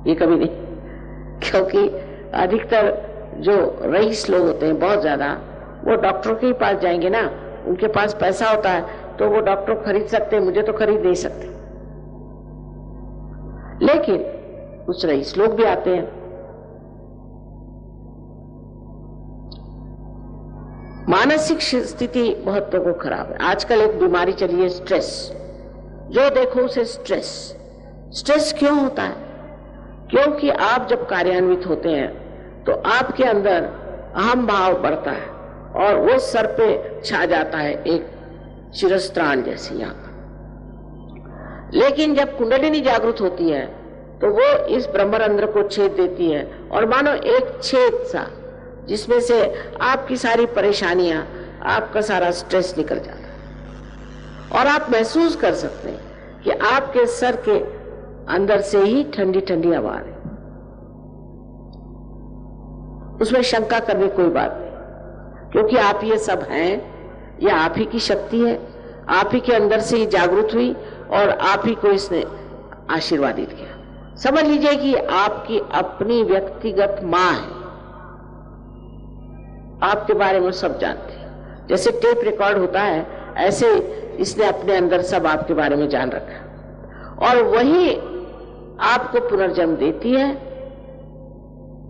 ये कभी नहीं। क्योंकि अधिकतर जो रईस लोग होते हैं बहुत ज्यादा, वो डॉक्टरों के ही पास जाएंगे ना। उनके पास पैसा होता है तो वो डॉक्टर खरीद सकते हैं, मुझे तो खरीद नहीं सकते। लेकिन कुछ रईस लोग भी आते हैं। मानसिक स्थिति बहुत लोगों को खराब है। आजकल एक बीमारी चली है स्ट्रेस। जो देखो उसे स्ट्रेस। स्ट्रेस क्यों होता है? क्योंकि आप जब कार्यान्वित होते हैं तो आपके अंदर अहम भाव बढ़ता है और वो सर पे छा जाता है, एक शिरस्त्राण जैसे यहाँ पर। लेकिन जब कुंडलिनी जागृत होती है तो वो इस ब्रह्मरंध्र को छेद देती है और मानो एक छेद सा, जिसमें से आपकी सारी परेशानियां, आपका सारा स्ट्रेस निकल जाता है। और आप महसूस कर सकते हैं कि आपके सर के अंदर से ही ठंडी ठंडी हवा है। उसमें शंका करने कोई बात नहीं, क्योंकि आप ये सब हैं, यह आप ही की शक्ति है, आप ही के अंदर से ही जागृत हुई और आप ही को इसने आशीर्वादित किया। समझ लीजिए कि आपकी अपनी व्यक्तिगत मां है, आपके बारे में सब जानते हैं। जैसे टेप रिकॉर्ड होता है, ऐसे इसने अपने अंदर सब आपके बारे में जान रखा और वही आपको पुनर्जन्म देती है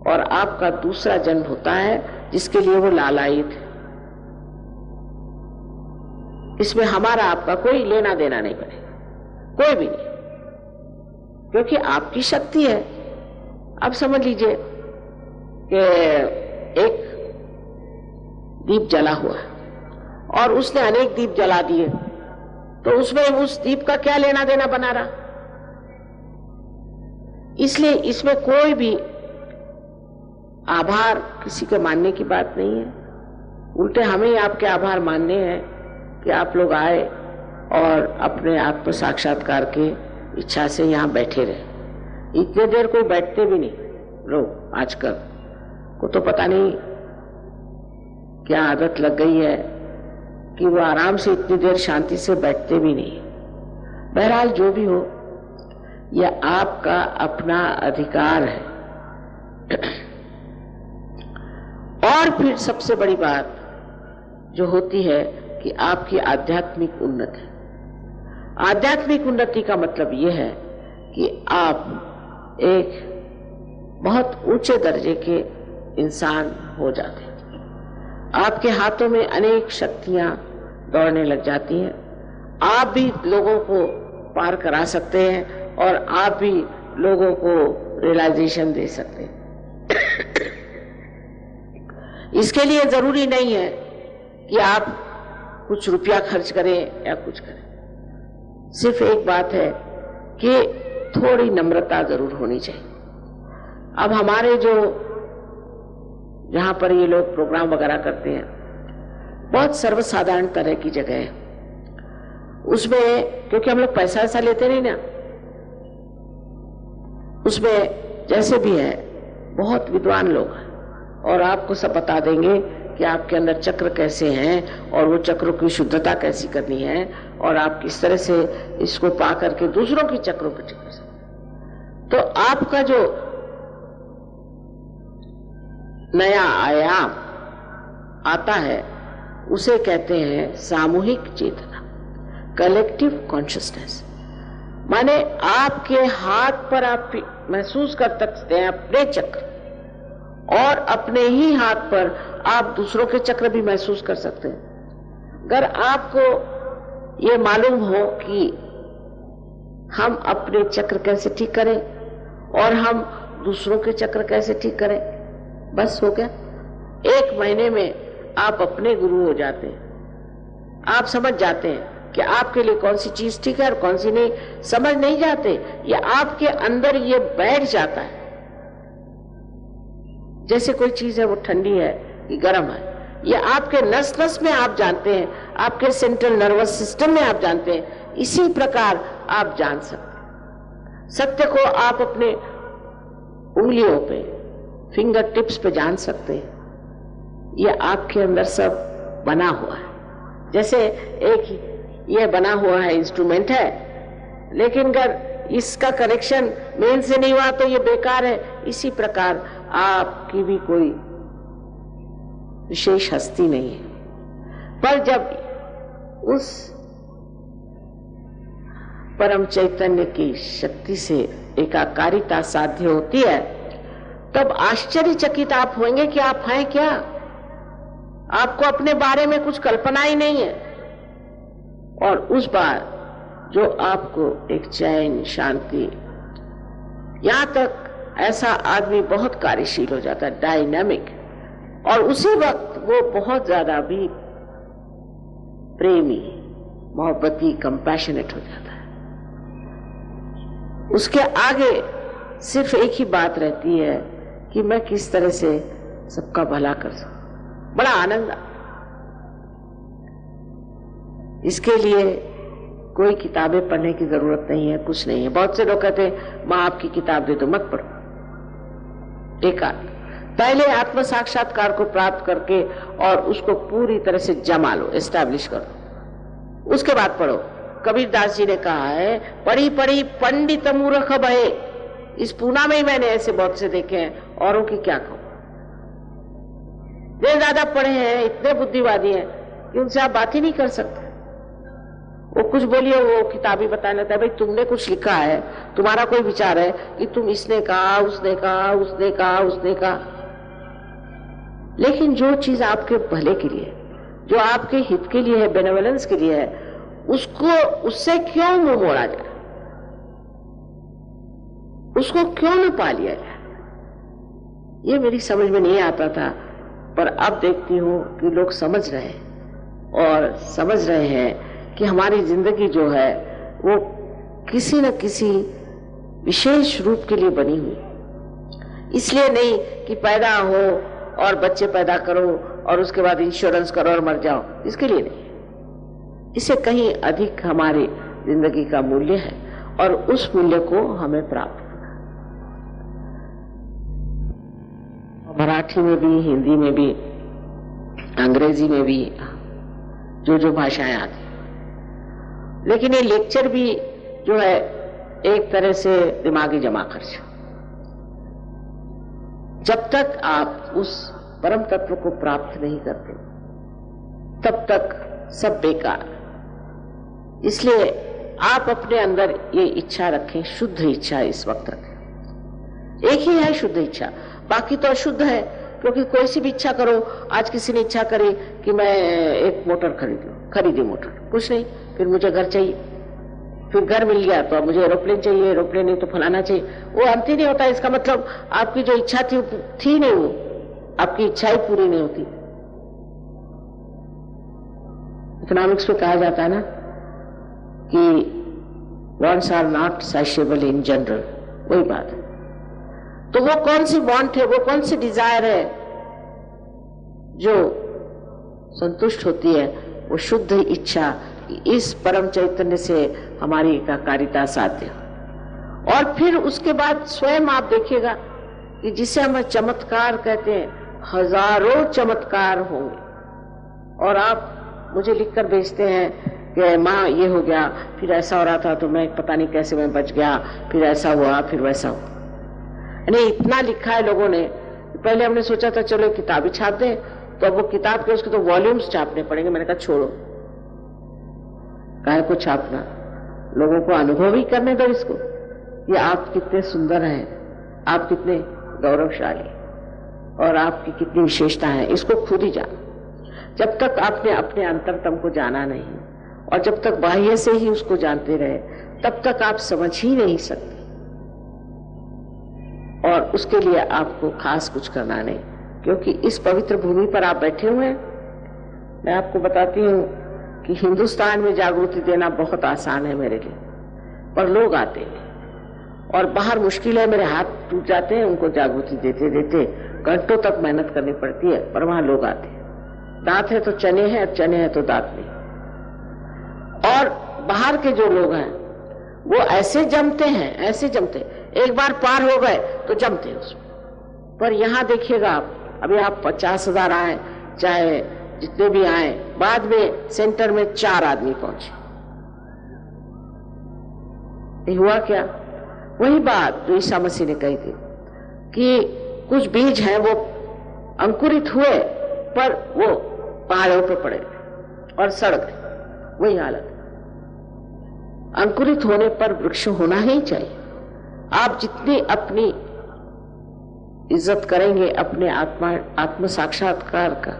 और आपका दूसरा जन्म होता है जिसके लिए वो लालायित है। इसमें हमारा आपका कोई लेना देना नहीं बनेगा, कोई भी नहीं, क्योंकि आपकी शक्ति है। अब समझ लीजिए कि एक दीप जला हुआ है और उसने अनेक दीप जला दिए, तो उसमें उस दीप का क्या लेना देना बना रहा? इसलिए इसमें कोई भी आभार किसी के मानने की बात नहीं है। उल्टे हमें ही आपके आभार मानने हैं कि आप लोग आए और अपने आत्म साक्षात्कार के इच्छा से यहाँ बैठे रहे। इतने देर कोई बैठते भी नहीं लोग आजकल को, तो पता नहीं क्या आदत लग गई है कि वो आराम से इतनी देर शांति से बैठते भी नहीं। बहरहाल जो भी हो, यह आपका अपना अधिकार है। और फिर सबसे बड़ी बात जो होती है कि आपकी आध्यात्मिक उन्नति। आध्यात्मिक उन्नति का मतलब यह है कि आप एक बहुत ऊंचे दर्जे के इंसान हो जाते हैं। आपके हाथों में अनेक शक्तियां दौड़ने लग जाती हैं। आप भी लोगों को पार करा सकते हैं और आप भी लोगों को रियलाइजेशन दे सकते हैं। इसके लिए जरूरी नहीं है कि आप कुछ रुपया खर्च करें या कुछ करें। सिर्फ एक बात है कि थोड़ी नम्रता जरूर होनी चाहिए। अब हमारे जो जहां पर ये लोग प्रोग्राम वगैरह करते हैं, बहुत सर्वसाधारण तरह की जगह है। उसमें क्योंकि हम लोग पैसा ऐसा लेते नहीं ना, उसमें जैसे भी है बहुत विद्वान लोग हैं और आपको सब बता देंगे कि आपके अंदर चक्र कैसे हैं और वो चक्रों की शुद्धता कैसी करनी है और आप किस तरह से इसको पा करके दूसरों की चक्रों पर टिक सकते। तो आपका जो नया आयाम आता है उसे कहते हैं सामूहिक चेतना, कलेक्टिव कॉन्शियसनेस। माने आपके हाथ पर आप महसूस कर सकते हैं अपने चक्र और अपने ही हाथ पर आप दूसरों के चक्र भी महसूस कर सकते हैं। अगर आपको ये मालूम हो कि हम अपने चक्र कैसे ठीक करें और हम दूसरों के चक्र कैसे ठीक करें, बस हो गया। 1 महीने में आप अपने गुरु हो जाते हैं। आप समझ जाते हैं कि आपके लिए कौन सी चीज ठीक है और कौन सी नहीं। समझ नहीं जाते, ये आपके अंदर ये बैठ जाता है। जैसे कोई चीज है वो ठंडी है कि गर्म है, ये आपके नस नस में आप जानते हैं, आपके सेंट्रल नर्वस सिस्टम में आप जानते हैं। इसी प्रकार आप जान सकते हैं। सत्य को आप अपने उंगलियों पे, फिंगर टिप्स पे जान सकते हैं। ये आपके अंदर सब बना हुआ है। जैसे एक ये बना हुआ है इंस्ट्रूमेंट है, लेकिन अगर इसका कनेक्शन मेन से नहीं हुआ तो ये बेकार है। इसी प्रकार आपकी भी कोई विशेष हस्ती नहीं है, पर जब उस परम चैतन्य की शक्ति से एकाकारिता साध्य होती है, तब आश्चर्यचकित आप होंगे कि आप हैं क्या। आपको अपने बारे में कुछ कल्पना ही नहीं है और उस बार जो आपको एक चैन, शांति, यहां तक ऐसा आदमी बहुत कार्यशील हो जाता है, डायनामिक, और उसी वक्त वो बहुत ज्यादा भी प्रेमी, मोहब्बती, कंपैशनेट हो जाता है। उसके आगे सिर्फ एक ही बात रहती है कि मैं किस तरह से सबका भला कर सकूं। बड़ा आनंद आता। इसके लिए कोई किताबें पढ़ने की जरूरत नहीं है, कुछ नहीं है। बहुत से लोग कहते हैं मां आपकी किताब दे दो, मत पढ़ो। एकांत पहले आत्म साक्षात्कार को प्राप्त करके और उसको पूरी तरह से जमा लो, एस्टैब्लिश करो, उसके बाद पढ़ो। कबीरदास जी ने कहा है, पढ़ी पढ़ी पंडित मूर्ख भये। इस पूना में ही मैंने ऐसे बहुत से देखे हैं, औरों की क्या कहूं। वे ज्यादा पढ़े हैं, इतने बुद्धिवादी हैं कि उनसे आप बात ही नहीं कर सकते। वो कुछ बोलिए, वो किताबी बताने लगता है, भाई तुमने कुछ लिखा है, तुम्हारा कोई विचार है कि तुम इसने कहा, उसने कहा, उसने कहा, उसने कहा। लेकिन जो चीज आपके भले के लिए, जो आपके हित के लिए है, बेनेवलेंस के लिए है, उसको, उससे क्यों मुंह मोड़ा जाए, उसको क्यों न पा लिया जाए। ये मेरी समझ में नहीं आता था, पर अब देखती हूं कि लोग समझ रहे हैं और समझ रहे हैं कि हमारी जिंदगी जो है वो किसी न किसी विशेष रूप के लिए बनी हुई। इसलिए नहीं कि पैदा हो और बच्चे पैदा करो और उसके बाद इंश्योरेंस करो और मर जाओ, इसके लिए नहीं। इससे कहीं अधिक हमारी जिंदगी का मूल्य है और उस मूल्य को हमें प्राप्त करना। मराठी में भी, हिंदी में भी, अंग्रेजी में भी, जो जो भाषाएं आती। लेकिन ये लेक्चर भी जो है एक तरह से दिमागी जमा खर्च। जब तक आप उस परम तत्व को प्राप्त नहीं करते तब तक सब बेकार। इसलिए आप अपने अंदर ये इच्छा रखें, शुद्ध इच्छा इस वक्त रखें। एक ही है शुद्ध इच्छा, बाकी तो अशुद्ध है। क्योंकि कोई सी भी इच्छा करो, आज किसी ने इच्छा करी कि मैं एक मोटर खरीद लूं, खरीदी मोटर, कुछ नहीं, फिर मुझे घर चाहिए, फिर घर मिल गया तो अब मुझे एरोप्लेन चाहिए, एरोप्लेन नहीं तो फलाना चाहिए। वो अंत ही नहीं होता। इसका मतलब आपकी जो इच्छा थी नहीं, वो आपकी इच्छा ही पूरी नहीं होती। इकोनॉमिक्स में कहा जाता है ना कि wants are not satiable in general, वही बात है। तो वो कौन सी वांट है, वो कौन सी डिजायर है जो संतुष्ट होती है? वो शुद्ध इच्छा, इस परम चैतन्य से हमारी एकाकारिता साध्य। और फिर उसके बाद स्वयं आप देखिएगा कि जिसे हम चमत्कार कहते हैं, हजारों चमत्कार होंगे। और आप मुझे लिखकर भेजते हैं कि माँ ये हो गया, फिर ऐसा हो रहा था तो मैं पता नहीं कैसे मैं बच गया, फिर ऐसा हुआ, फिर वैसा हुआ। यानी इतना लिखा है लोगों ने। पहले हमने सोचा था चलो किताब ही छाप दें, तो अब वो किताब के उसके तो वॉल्यूम्स छापने पड़ेंगे। मैंने कहा छोड़ो, काहे को छापना, लोगों को अनुभव ही करने दो इसको कि आप कितने सुंदर हैं, आप कितने गौरवशाली और आपकी कितनी विशेषता है, इसको खुद ही जानो। जब तक आपने अपने अंतरतम को जाना नहीं और जब तक बाह्य से ही उसको जानते रहे, तब तक आप समझ ही नहीं सकते। और उसके लिए आपको खास कुछ करना नहीं, क्योंकि इस पवित्र भूमि पर आप बैठे हुए हैं। मैं आपको बताती हूँ कि हिंदुस्तान में जागृति देना बहुत आसान है मेरे लिए, पर लोग आते हैं और बाहर मुश्किल है, मेरे हाथ टूट जाते हैं उनको जागृति देते देते, घंटों तक मेहनत करनी पड़ती है, पर वहां लोग आते हैं। दांत है तो चने हैं, चने हैं तो दांत नहीं। और बाहर के जो लोग हैं वो ऐसे जमते हैं, ऐसे जमते, एक बार पार हो गए तो जमते हैं उसमें। पर यहाँ देखिएगा आप, अभी आप 50,000 आए, चाहे जितने भी आए, बाद में सेंटर में 4 आदमी पहुंचे। ये हुआ क्या? वही बात जो ईसा मसीह ने कही थी कि कुछ बीज हैं वो अंकुरित हुए पर वो पहाड़ों पर पड़े और सड़ गए। वही हालत। अंकुरित होने पर वृक्ष होना ही चाहिए। आप जितनी अपनी इज्जत करेंगे, अपने आत्म साक्षात्कार का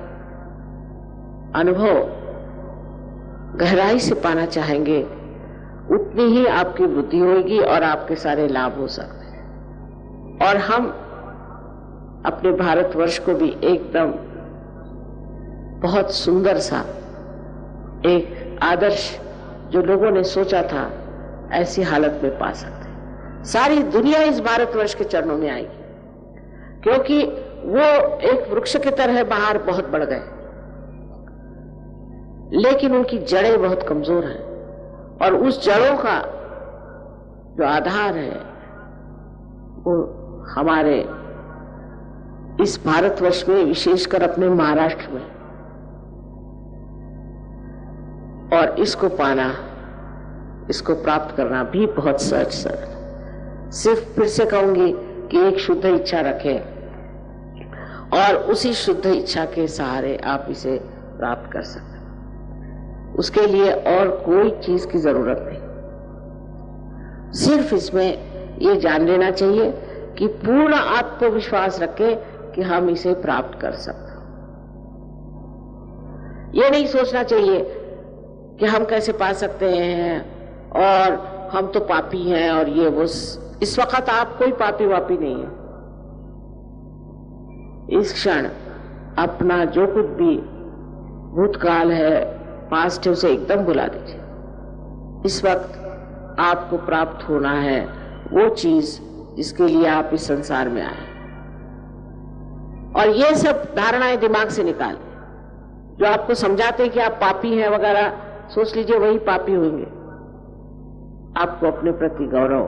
अनुभव गहराई से पाना चाहेंगे, उतनी ही आपकी वृद्धि होगी और आपके सारे लाभ हो सकते हैं। और हम अपने भारतवर्ष को भी एकदम बहुत सुंदर सा एक आदर्श जो लोगों ने सोचा था, ऐसी हालत में पा सकते हैं। सारी दुनिया इस भारतवर्ष के चरणों में आएगी, क्योंकि वो एक वृक्ष की तरह बाहर बहुत बढ़ गए, लेकिन उनकी जड़ें बहुत कमजोर हैं। और उस जड़ों का जो आधार है वो हमारे इस भारतवर्ष में, विशेषकर अपने महाराष्ट्र में। और इसको पाना, इसको प्राप्त करना भी बहुत सहज सरल। सिर्फ फिर से कहूंगी कि एक शुद्ध इच्छा रखें और उसी शुद्ध इच्छा के सहारे आप इसे प्राप्त कर सकते हैं। उसके लिए और कोई चीज की जरूरत नहीं। सिर्फ इसमें ये जान लेना चाहिए कि पूर्ण आत्मविश्वास रखें कि हम इसे प्राप्त कर सकते हैं। ये नहीं सोचना चाहिए कि हम कैसे पा सकते हैं और हम तो पापी हैं और ये वो। इस वक्त आप कोई पापी वापी नहीं है। इस क्षण अपना जो कुछ भी भूतकाल है, पास्ट है, उसे एकदम भुला दीजिए। इस वक्त आपको प्राप्त होना है वो चीज जिसके लिए आप इस संसार में आए। और ये सब धारणाएं दिमाग से निकाल जो आपको समझाते हैं कि आप पापी हैं वगैरह, सोच लीजिए वही पापी होंगे। आपको अपने प्रति गौरव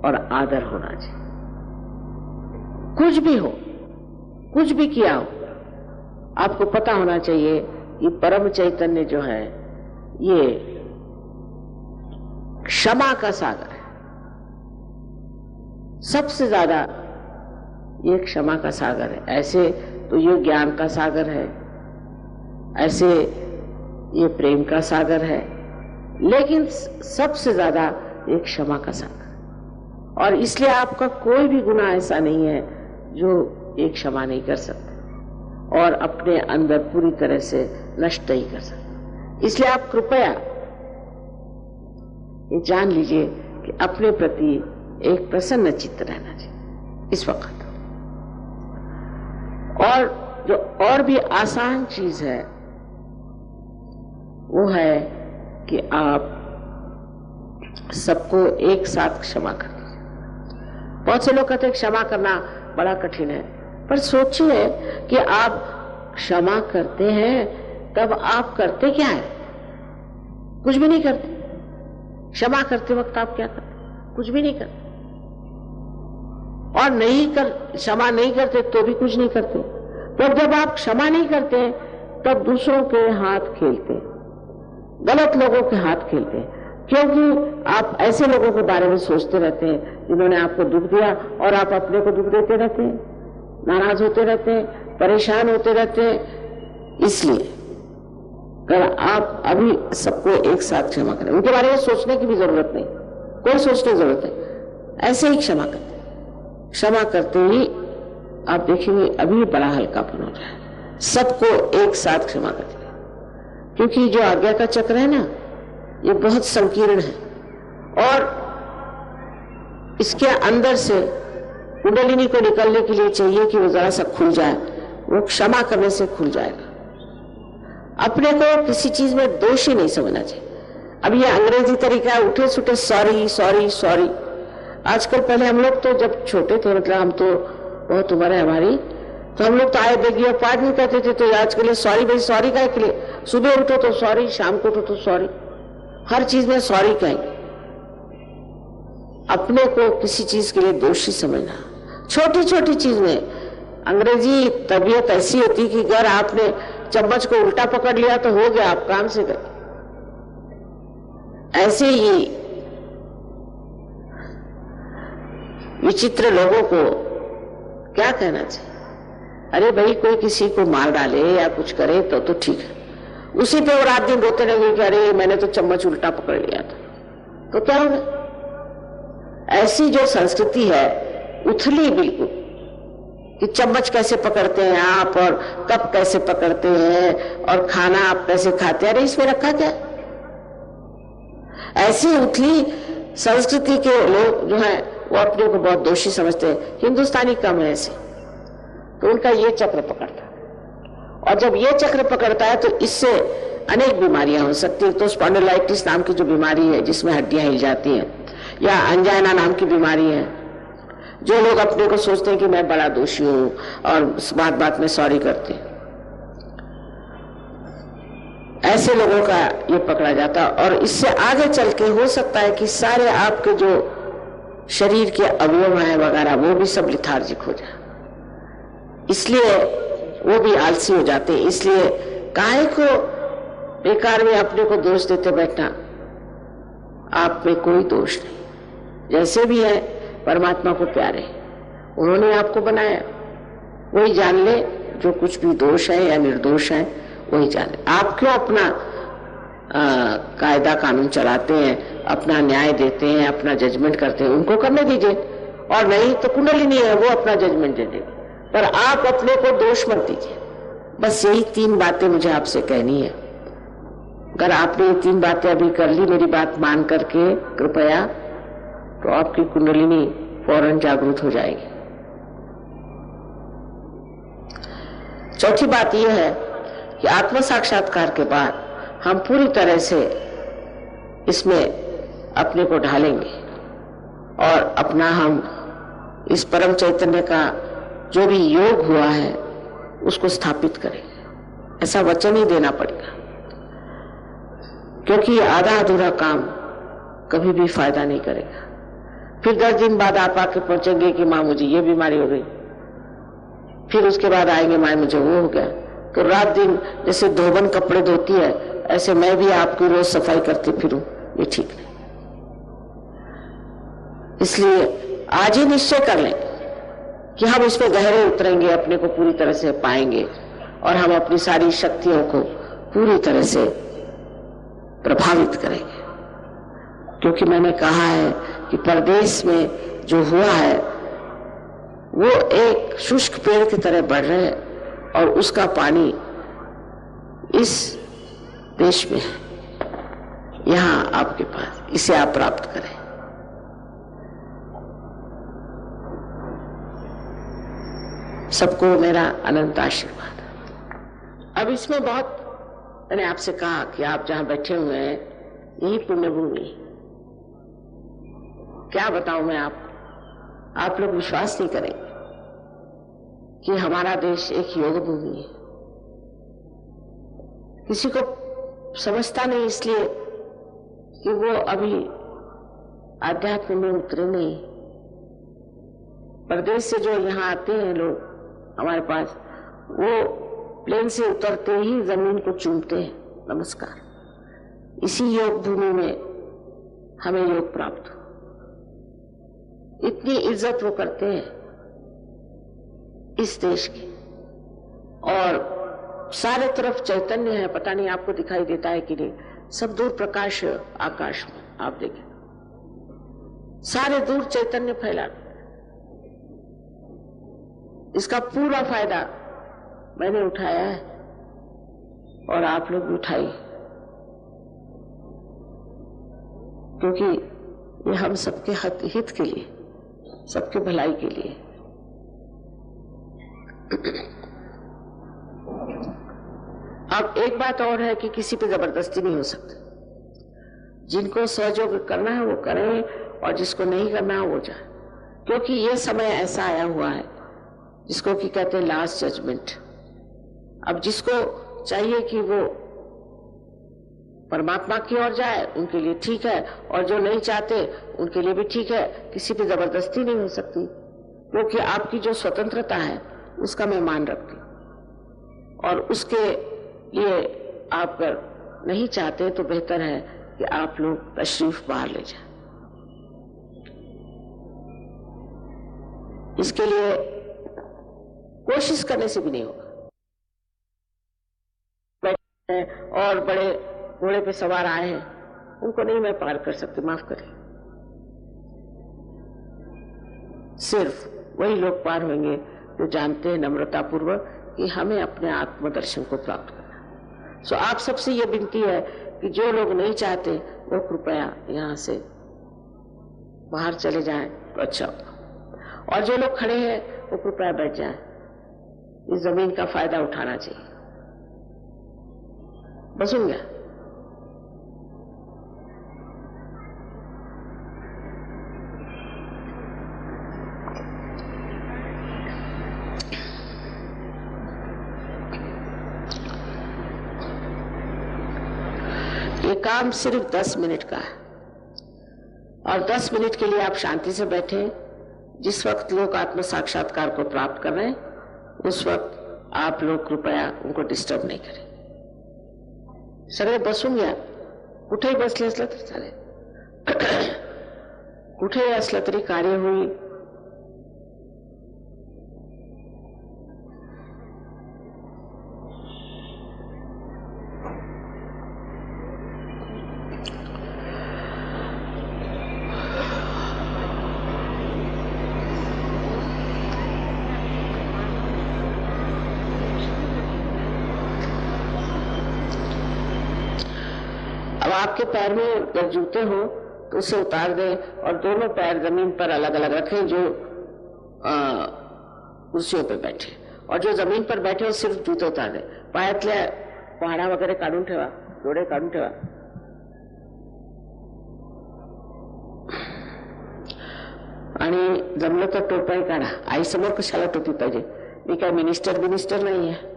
और आदर होना चाहिए। कुछ भी हो, कुछ भी किया हो, आपको पता होना चाहिए ये परम चैतन्य जो है ये क्षमा का सागर है। सबसे ज्यादा ये क्षमा का सागर है। ऐसे तो ये ज्ञान का सागर है, ऐसे ये प्रेम का सागर है, लेकिन सबसे ज्यादा ये क्षमा का सागर। और इसलिए आपका कोई भी गुनाह ऐसा नहीं है जो एक क्षमा नहीं कर सकते और अपने अंदर पूरी तरह से नष्ट नहीं कर सकते। इसलिए आप कृपया ये जान लीजिए कि अपने प्रति एक प्रसन्न चित्त रहना चाहिए इस वक्त। और जो और भी आसान चीज है वो है कि आप सबको एक साथ क्षमा कर दीजिए। बहुत से लोग कहते हैं क्षमा करना बड़ा कठिन है, पर सोचिए कि आप क्षमा करते हैं तब आप करते क्या है? कुछ भी नहीं करते। क्षमा करते वक्त आप क्या करते? कुछ भी नहीं करते। और क्षमा नहीं करते तो भी कुछ नहीं करते। पर जब आप क्षमा नहीं करते तब दूसरों के हाथ खेलते, गलत लोगों के हाथ खेलते, क्योंकि आप ऐसे लोगों के बारे में सोचते रहते हैं जिन्होंने आपको दुख दिया और आप अपने को दुख देते रहते हैं, नाराज होते रहते हैं, परेशान होते रहते हैं। इसलिए अगर आप अभी सबको एक साथ क्षमा करें, उनके बारे में सोचने की भी जरूरत नहीं, कोई सोचने की जरूरत नहीं, ऐसे ही क्षमा करते। क्षमा करते ही आप देखेंगे अभी बड़ा हल्कापन हो जाए। सबको एक साथ क्षमा करते, क्योंकि जो आज्ञा का चक्र है ना, ये बहुत संकीर्ण है और इसके अंदर से कुंडलिनी को निकलने के लिए चाहिए कि वो जरा सा खुल जाए। वो क्षमा करने से खुल जाएगा। अपने को किसी चीज में दोषी नहीं समझना चाहिए। अब ये अंग्रेजी तरीका है, उठे सुठे सॉरी सॉरी सॉरी। आजकल, पहले हम लोग तो जब छोटे थे, मतलब हम तो बहुत उम्र है हमारी, तो हम लोग तो आए बेगी और पाठ नहीं करते थे। तो आज के लिए सॉरी भाई, सॉरी का के लिए सुबह उठो तो सॉरी, शाम को उठो तो सॉरी, हर चीज में सॉरी कहेंगे। अपने को किसी चीज के लिए दोषी समझना, छोटी छोटी चीज में। अंग्रेजी तबीयत ऐसी होती कि अगर आपने चम्मच को उल्टा पकड़ लिया तो हो गया, आप काम से गए। ऐसे ही विचित्र लोगों को क्या कहना चाहिए? अरे भाई, कोई किसी को मार डाले या कुछ करे तो ठीक है, उसी पे वो रात दिन रोते रहेंगे कि अरे मैंने तो चम्मच उल्टा पकड़ लिया था, तो क्या होगा? ऐसी जो संस्कृति है उथली बिल्कुल, कि चम्मच कैसे पकड़ते हैं आप और कप कैसे पकड़ते हैं और खाना आप कैसे खाते हैं, अरे इसमें रखा क्या? ऐसी उथली संस्कृति के लोग जो है वो अपने को बहुत दोषी समझते हैं। हिंदुस्तानी कम है ऐसे, तो उनका ये चक्र पकड़ता है। और जब ये चक्र पकड़ता है तो इससे अनेक बीमारियां हो सकती है। तो स्पॉन्डिलाइटिस नाम की जो बीमारी है जिसमें हड्डियां हिल जाती हैं, या अंजाइना नाम की बीमारी है, जो लोग अपने को सोचते हैं कि मैं बड़ा दोषी हूं और बात बात में सॉरी करते हैं, ऐसे लोगों का ये पकड़ा जाता है। और इससे आगे चल के हो सकता है कि सारे आपके जो शरीर के अवयव हैं वगैरह वो भी सब लिथार्जिक हो जाए, इसलिए वो भी आलसी हो जाते हैं। इसलिए काहे को बेकार में अपने को दोष देते बैठना? आप में कोई दोष नहीं, जैसे भी है परमात्मा को प्यारे, उन्होंने आपको बनाया, वही जान ले। जो कुछ भी दोष है या निर्दोष है वही जान ले। आप क्यों अपना कायदा कानून चलाते हैं, अपना न्याय देते हैं, अपना जजमेंट करते हैं? उनको करने दीजिए, और नहीं तो कुंडलिनी है वो अपना जजमेंट दे देगी, पर आप अपने को दोष मत दीजिए। बस यही 3 बातें मुझे आपसे कहनी है। अगर आपने ये 3 बातें अभी कर ली, मेरी बात मान करके कृपया, तो आपकी कुंडलिनी फौरन जागृत हो जाएगी। चौथी बात यह है कि आत्म साक्षात्कार के बाद हम पूरी तरह से इसमें अपने को ढालेंगे और अपना हम इस परम चैतन्य का जो भी योग हुआ है उसको स्थापित करेंगे। ऐसा वचन ही देना पड़ेगा, क्योंकि आधा अधूरा काम कभी भी फायदा नहीं करेगा। फिर 10 दिन बाद आप आके पहुंचेंगे कि माँ मुझे ये बीमारी हो गई, फिर उसके बाद आएंगे माँ मुझे वो हो गया। तो रात दिन जैसे धोबन कपड़े धोती है, ऐसे मैं भी आपकी रोज सफाई करती फिरूं, ये ठीक नहीं। इसलिए आज ही निश्चय कर लें कि हम इस पे गहरे उतरेंगे, अपने को पूरी तरह से पाएंगे और हम अपनी सारी शक्तियों को पूरी तरह से प्रभावित करेंगे। क्योंकि मैंने कहा है कि परदेश में जो हुआ है वो एक शुष्क पेड़ की तरह बढ़ रहे हैं और उसका पानी इस देश में है, यहां आपके पास, इसे आप प्राप्त करें। सबको मेरा अनंत आशीर्वाद। अब इसमें बहुत, मैंने आपसे कहा कि आप जहां बैठे हुए हैं यही पुण्य भूमि। क्या बताऊं मैं आपको, आप लोग विश्वास नहीं करेंगे कि हमारा देश एक योग भूमि है। किसी को समझता नहीं, इसलिए कि वो अभी आध्यात्म में उतरे नहीं। परदेश से जो यहाँ आते हैं लोग हमारे पास, वो प्लेन से उतरते ही जमीन को चूमते हैं, नमस्कार। इसी योग भूमि में हमें योग प्राप्त हो, इतनी इज्जत वो करते हैं इस देश की। और सारे तरफ चैतन्य है, पता नहीं आपको दिखाई देता है कि नहीं, सब दूर प्रकाश आकाश में, आप देखें सारे दूर चैतन्य फैला। इसका पूरा फायदा मैंने उठाया है और आप लोग भी उठाइए, क्योंकि ये हम सबके हित के लिए, सबके भलाई के लिए। अब एक बात और है कि किसी पे जबरदस्ती नहीं हो सकती। जिनको सहयोग करना है वो करें और जिसको नहीं करना है वो जाए, क्योंकि ये समय ऐसा आया हुआ है जिसको कि कहते हैं लास्ट जजमेंट। अब जिसको चाहिए कि वो परमात्मा की ओर जाए उनके लिए ठीक है, और जो नहीं चाहते उनके लिए भी ठीक है। किसी पे जबरदस्ती नहीं हो सकती, क्योंकि आपकी जो स्वतंत्रता है उसका मैं मान रखती हूँ। और उसके लिए आप अगर नहीं चाहते तो बेहतर है कि आप लोग तशरीफ बाहर ले जाएं। इसके लिए कोशिश करने से भी नहीं होगा। और बड़े घोड़े पे सवार आए हैं, उनको नहीं मैं पार कर सकती, माफ करें। सिर्फ वही लोग पार होंगे जो जानते हैं नम्रता पूर्वक कि हमें अपने आत्मदर्शन को प्राप्त करना। सो आप सबसे ये विनती है कि जो लोग नहीं चाहते वो कृपया यहाँ से बाहर चले जाएं तो अच्छा होगा, और जो लोग खड़े हैं वो कृपया बैठ जाएं। इस जमीन का फायदा उठाना चाहिए। बस हो गया। ये काम सिर्फ 10 मिनट का है, और 10 मिनट के लिए आप शांति से बैठे। जिस वक्त लोग आत्म साक्षात्कार को प्राप्त कर रहे हैं उस वक्त आप लोग कृपया उनको डिस्टर्ब नहीं करें। सगळे बसून घ्या, कुठेही बसले असलं तरी चालेल, कुठेही असलं तरी कार्य होईल। अब आपके पैर में अगर जूते हो तो उसे उतार दें और दोनों पैर जमीन पर अलग अलग रखें। जो कुर्सियों पे बैठे और जो जमीन पर बैठे हो सिर्फ जूते उतार दें। पायातल्या पहाडा वगैरे काढून ठेवा, डोळे काढून ठेवा। आणि जमलं तर टोपाही काढा। आई समोर कशाला टोपी पाहिजे? मी काय मिनिस्टर नाही आहे।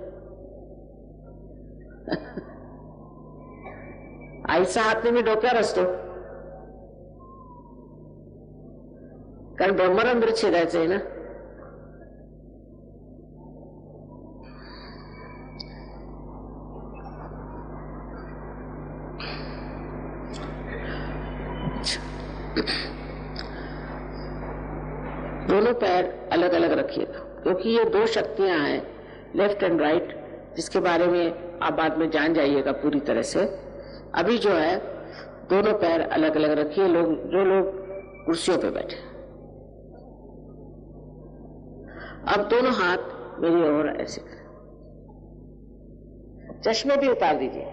आईचा हात नेहमी डोक्यावर असतो, कारण ब्रह्मरंध्र छेदायचं आहे ना। दोनों पैर अलग अलग रखिएगा, क्योंकि ये दो शक्तियां हैं, लेफ्ट एंड राइट, जिसके बारे में आप बाद में जान जाइएगा पूरी तरह से। अभी जो है दोनों पैर अलग अलग रखिए, जो लोग कुर्सियों पे बैठे। अब दोनों हाथ मेरी ओर ऐसे करें। चश्मे भी उतार दीजिए,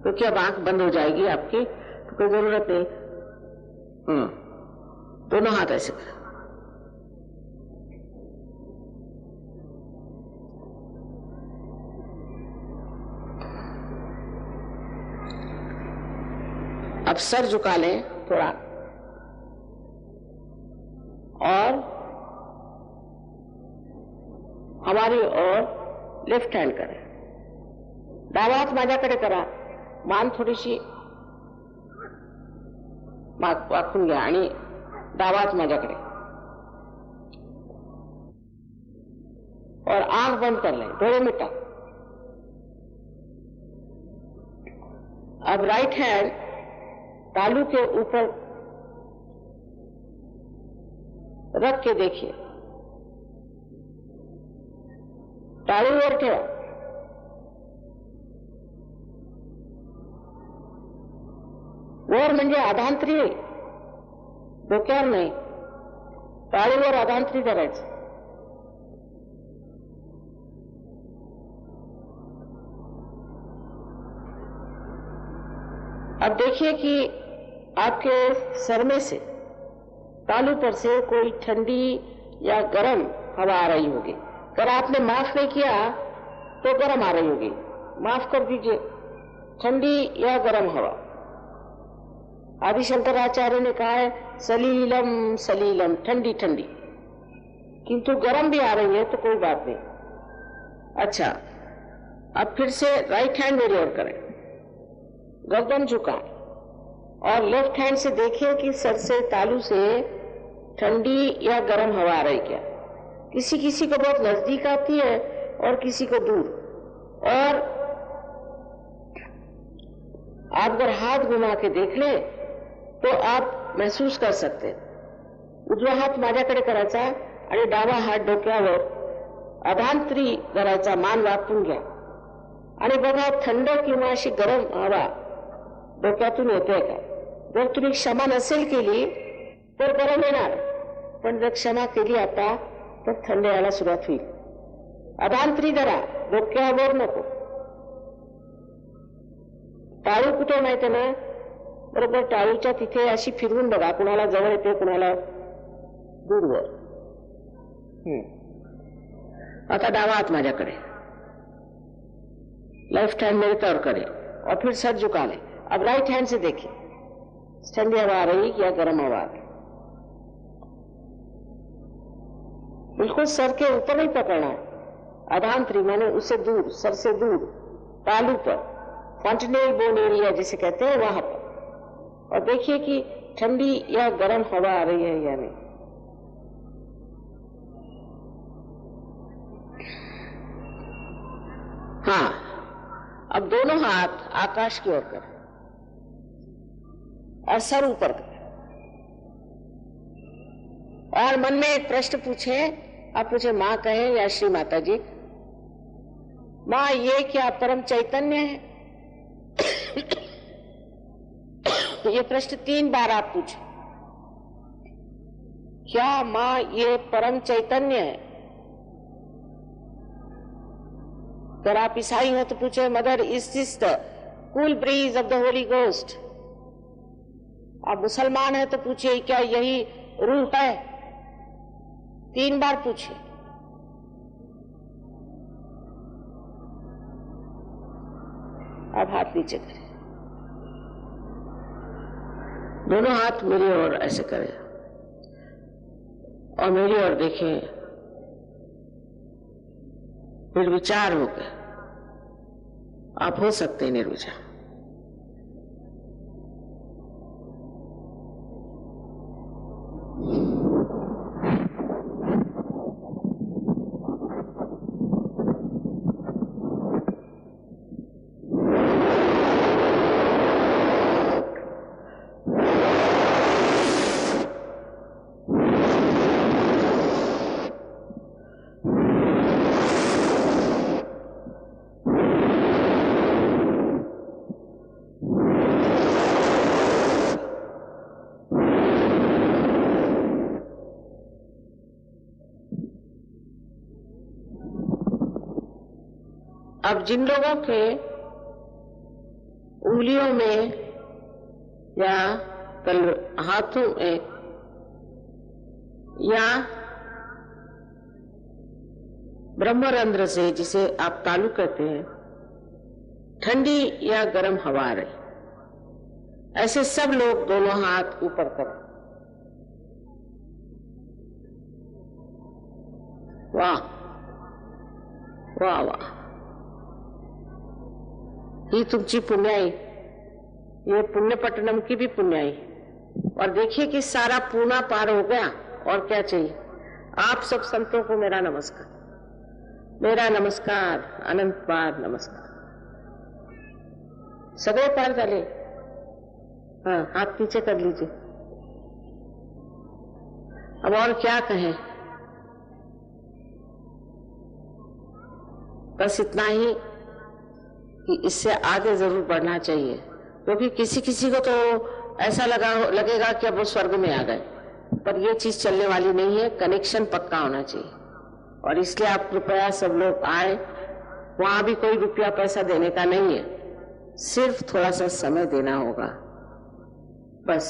क्योंकि अब आंख बंद हो जाएगी आपकी, तो कोई जरूरत नहीं। दोनों हाथ ऐसे करें। अब सर झुका लें थोड़ा, और हमारी ओर लेफ्ट हैंड करें। डावा हात माझ्याकडे करा, मान थोडीशी वाकून घ्या आणि डावा हात माझ्याकडे, और आंख बंद कर लें, डोळे मिटा। अब राइट हैंड तालू के ऊपर रख के देखिए, टाळू वर ठेवा। वर म्हणजे अधांतरी, डोक्यावर नाही, टाळूवर अधांतरी करायचं। अब देखिए कि आपके सर में से, तालू पर से कोई ठंडी या गर्म हवा आ रही होगी। अगर आपने माफ नहीं किया तो गर्म आ रही होगी, माफ कर दीजिए। ठंडी या गर्म हवा, आदि शंकराचार्य ने कहा है सलीलम सलीलम, ठंडी ठंडी, किंतु गर्म भी आ रही है तो कोई बात नहीं। अच्छा, अब फिर से राइट हैंड मेरी ओर करें, गर्दन झुकाएं, और लेफ्ट हैंड से देखिए कि सर से, तालू से ठंडी या गर्म हवा आ रही क्या। किसी किसी को बहुत नजदीक आती है और किसी को दूर। और आप अगर हाथ घुमा के देख ले तो आप महसूस कर सकते। उजवा हात माझ्याकडे करायचा आणि डावा हात डोक्यावर अधांतरी करायचा, मान वाकून घ्या, आणि बघा थंड किंवा अशी गरम हवा डोक्यातून येते का। जर तुम्ही क्षमा नसेल केली तर गरम येणार, पण जर क्षमा केली आता तर थंड यायला सुरुवात होईल। अधांतरी धरा, डोक्यावर नको। टाळू कुठे माहिती ना, बरोबर टाळूच्या तिथे अशी फिरवून बघा, कुणाला जवळ येते कुणाला दूरवर। आता डावा हात माझ्याकडे, लेफ्ट हैंड मेरे तौर करे, और फिर सर झुका ले। अब राइट हैंड से देखिए ठंडी हवा आ रही या गर्म हवा आ रही। बिल्कुल सर के ऊपर नहीं पकड़ना है, अधांतरी माने उससे दूर, सर से दूर, तालू पर, फॉन्टेनेल बोन एरिया जिसे कहते हैं वहां पर। और देखिए कि ठंडी या गर्म हवा आ रही है या नहीं। हाँ, अब दोनों हाथ आकाश की ओर करें और सर ऊपर करें, और मन में एक प्रश्न पूछे। आप मुझे माँ कहें या श्री माता जी। माँ, ये क्या परम चैतन्य है? ये प्रश्न 3 बार आप पूछे। क्या माँ ये परम चैतन्य है? अगर आप ईसाई हो तो पूछे mother, is this the cool bridge of the Holi ghost? आप मुसलमान है तो पूछिए क्या यही रूह है? 3 बार पूछिए। अब हाथ नीचे करें, दोनों हाथ मेरी ओर ऐसे करें और मेरी ओर देखें। निर्विचार हो गए, आप हो सकते हैं निर्विचार। अब जिन लोगों के उंगलियों में या हाथों में या ब्रह्मरंध्र से, जिसे आप तालु कहते हैं, ठंडी या गर्म हवा आ रही, ऐसे सब लोग दोनों हाथ ऊपर करें। वाह वाह वाह, ही तुमची पुण्याई, ये पुण्यपट्टनम की भी पुण्याई। और देखिए कि सारा पूना पार हो गया, और क्या चाहिए। आप सब संतों को मेरा नमस्कार, मेरा नमस्कार, अनंत बार नमस्कार। सगळे पार झाले। हाँ, हाथ नीचे कर लीजिए। अब और क्या कहें, बस इतना ही कि इससे आगे जरूर बढ़ना चाहिए, क्योंकि किसी किसी को तो ऐसा लगेगा कि अब वो स्वर्ग में आ गए, पर ये चीज चलने वाली नहीं है। कनेक्शन पक्का होना चाहिए, और इसलिए आप कृपया सब लोग आए। वहां भी कोई रुपया पैसा देने का नहीं है, सिर्फ थोड़ा सा समय देना होगा बस।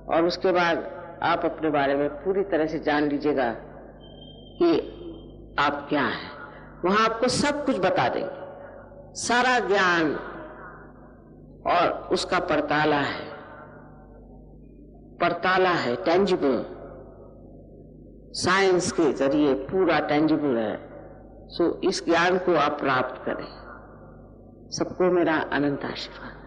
और उसके बाद आप अपने बारे में पूरी तरह से जान लीजिएगा कि आप क्या हैं। वहां आपको सब कुछ बता देंगे, सारा ज्ञान, और उसका परताला है, टेंजिबल, साइंस के जरिए पूरा टेंजिबल है। सो इस ज्ञान को आप प्राप्त करें। सबको मेरा अनंत आशीर्वाद।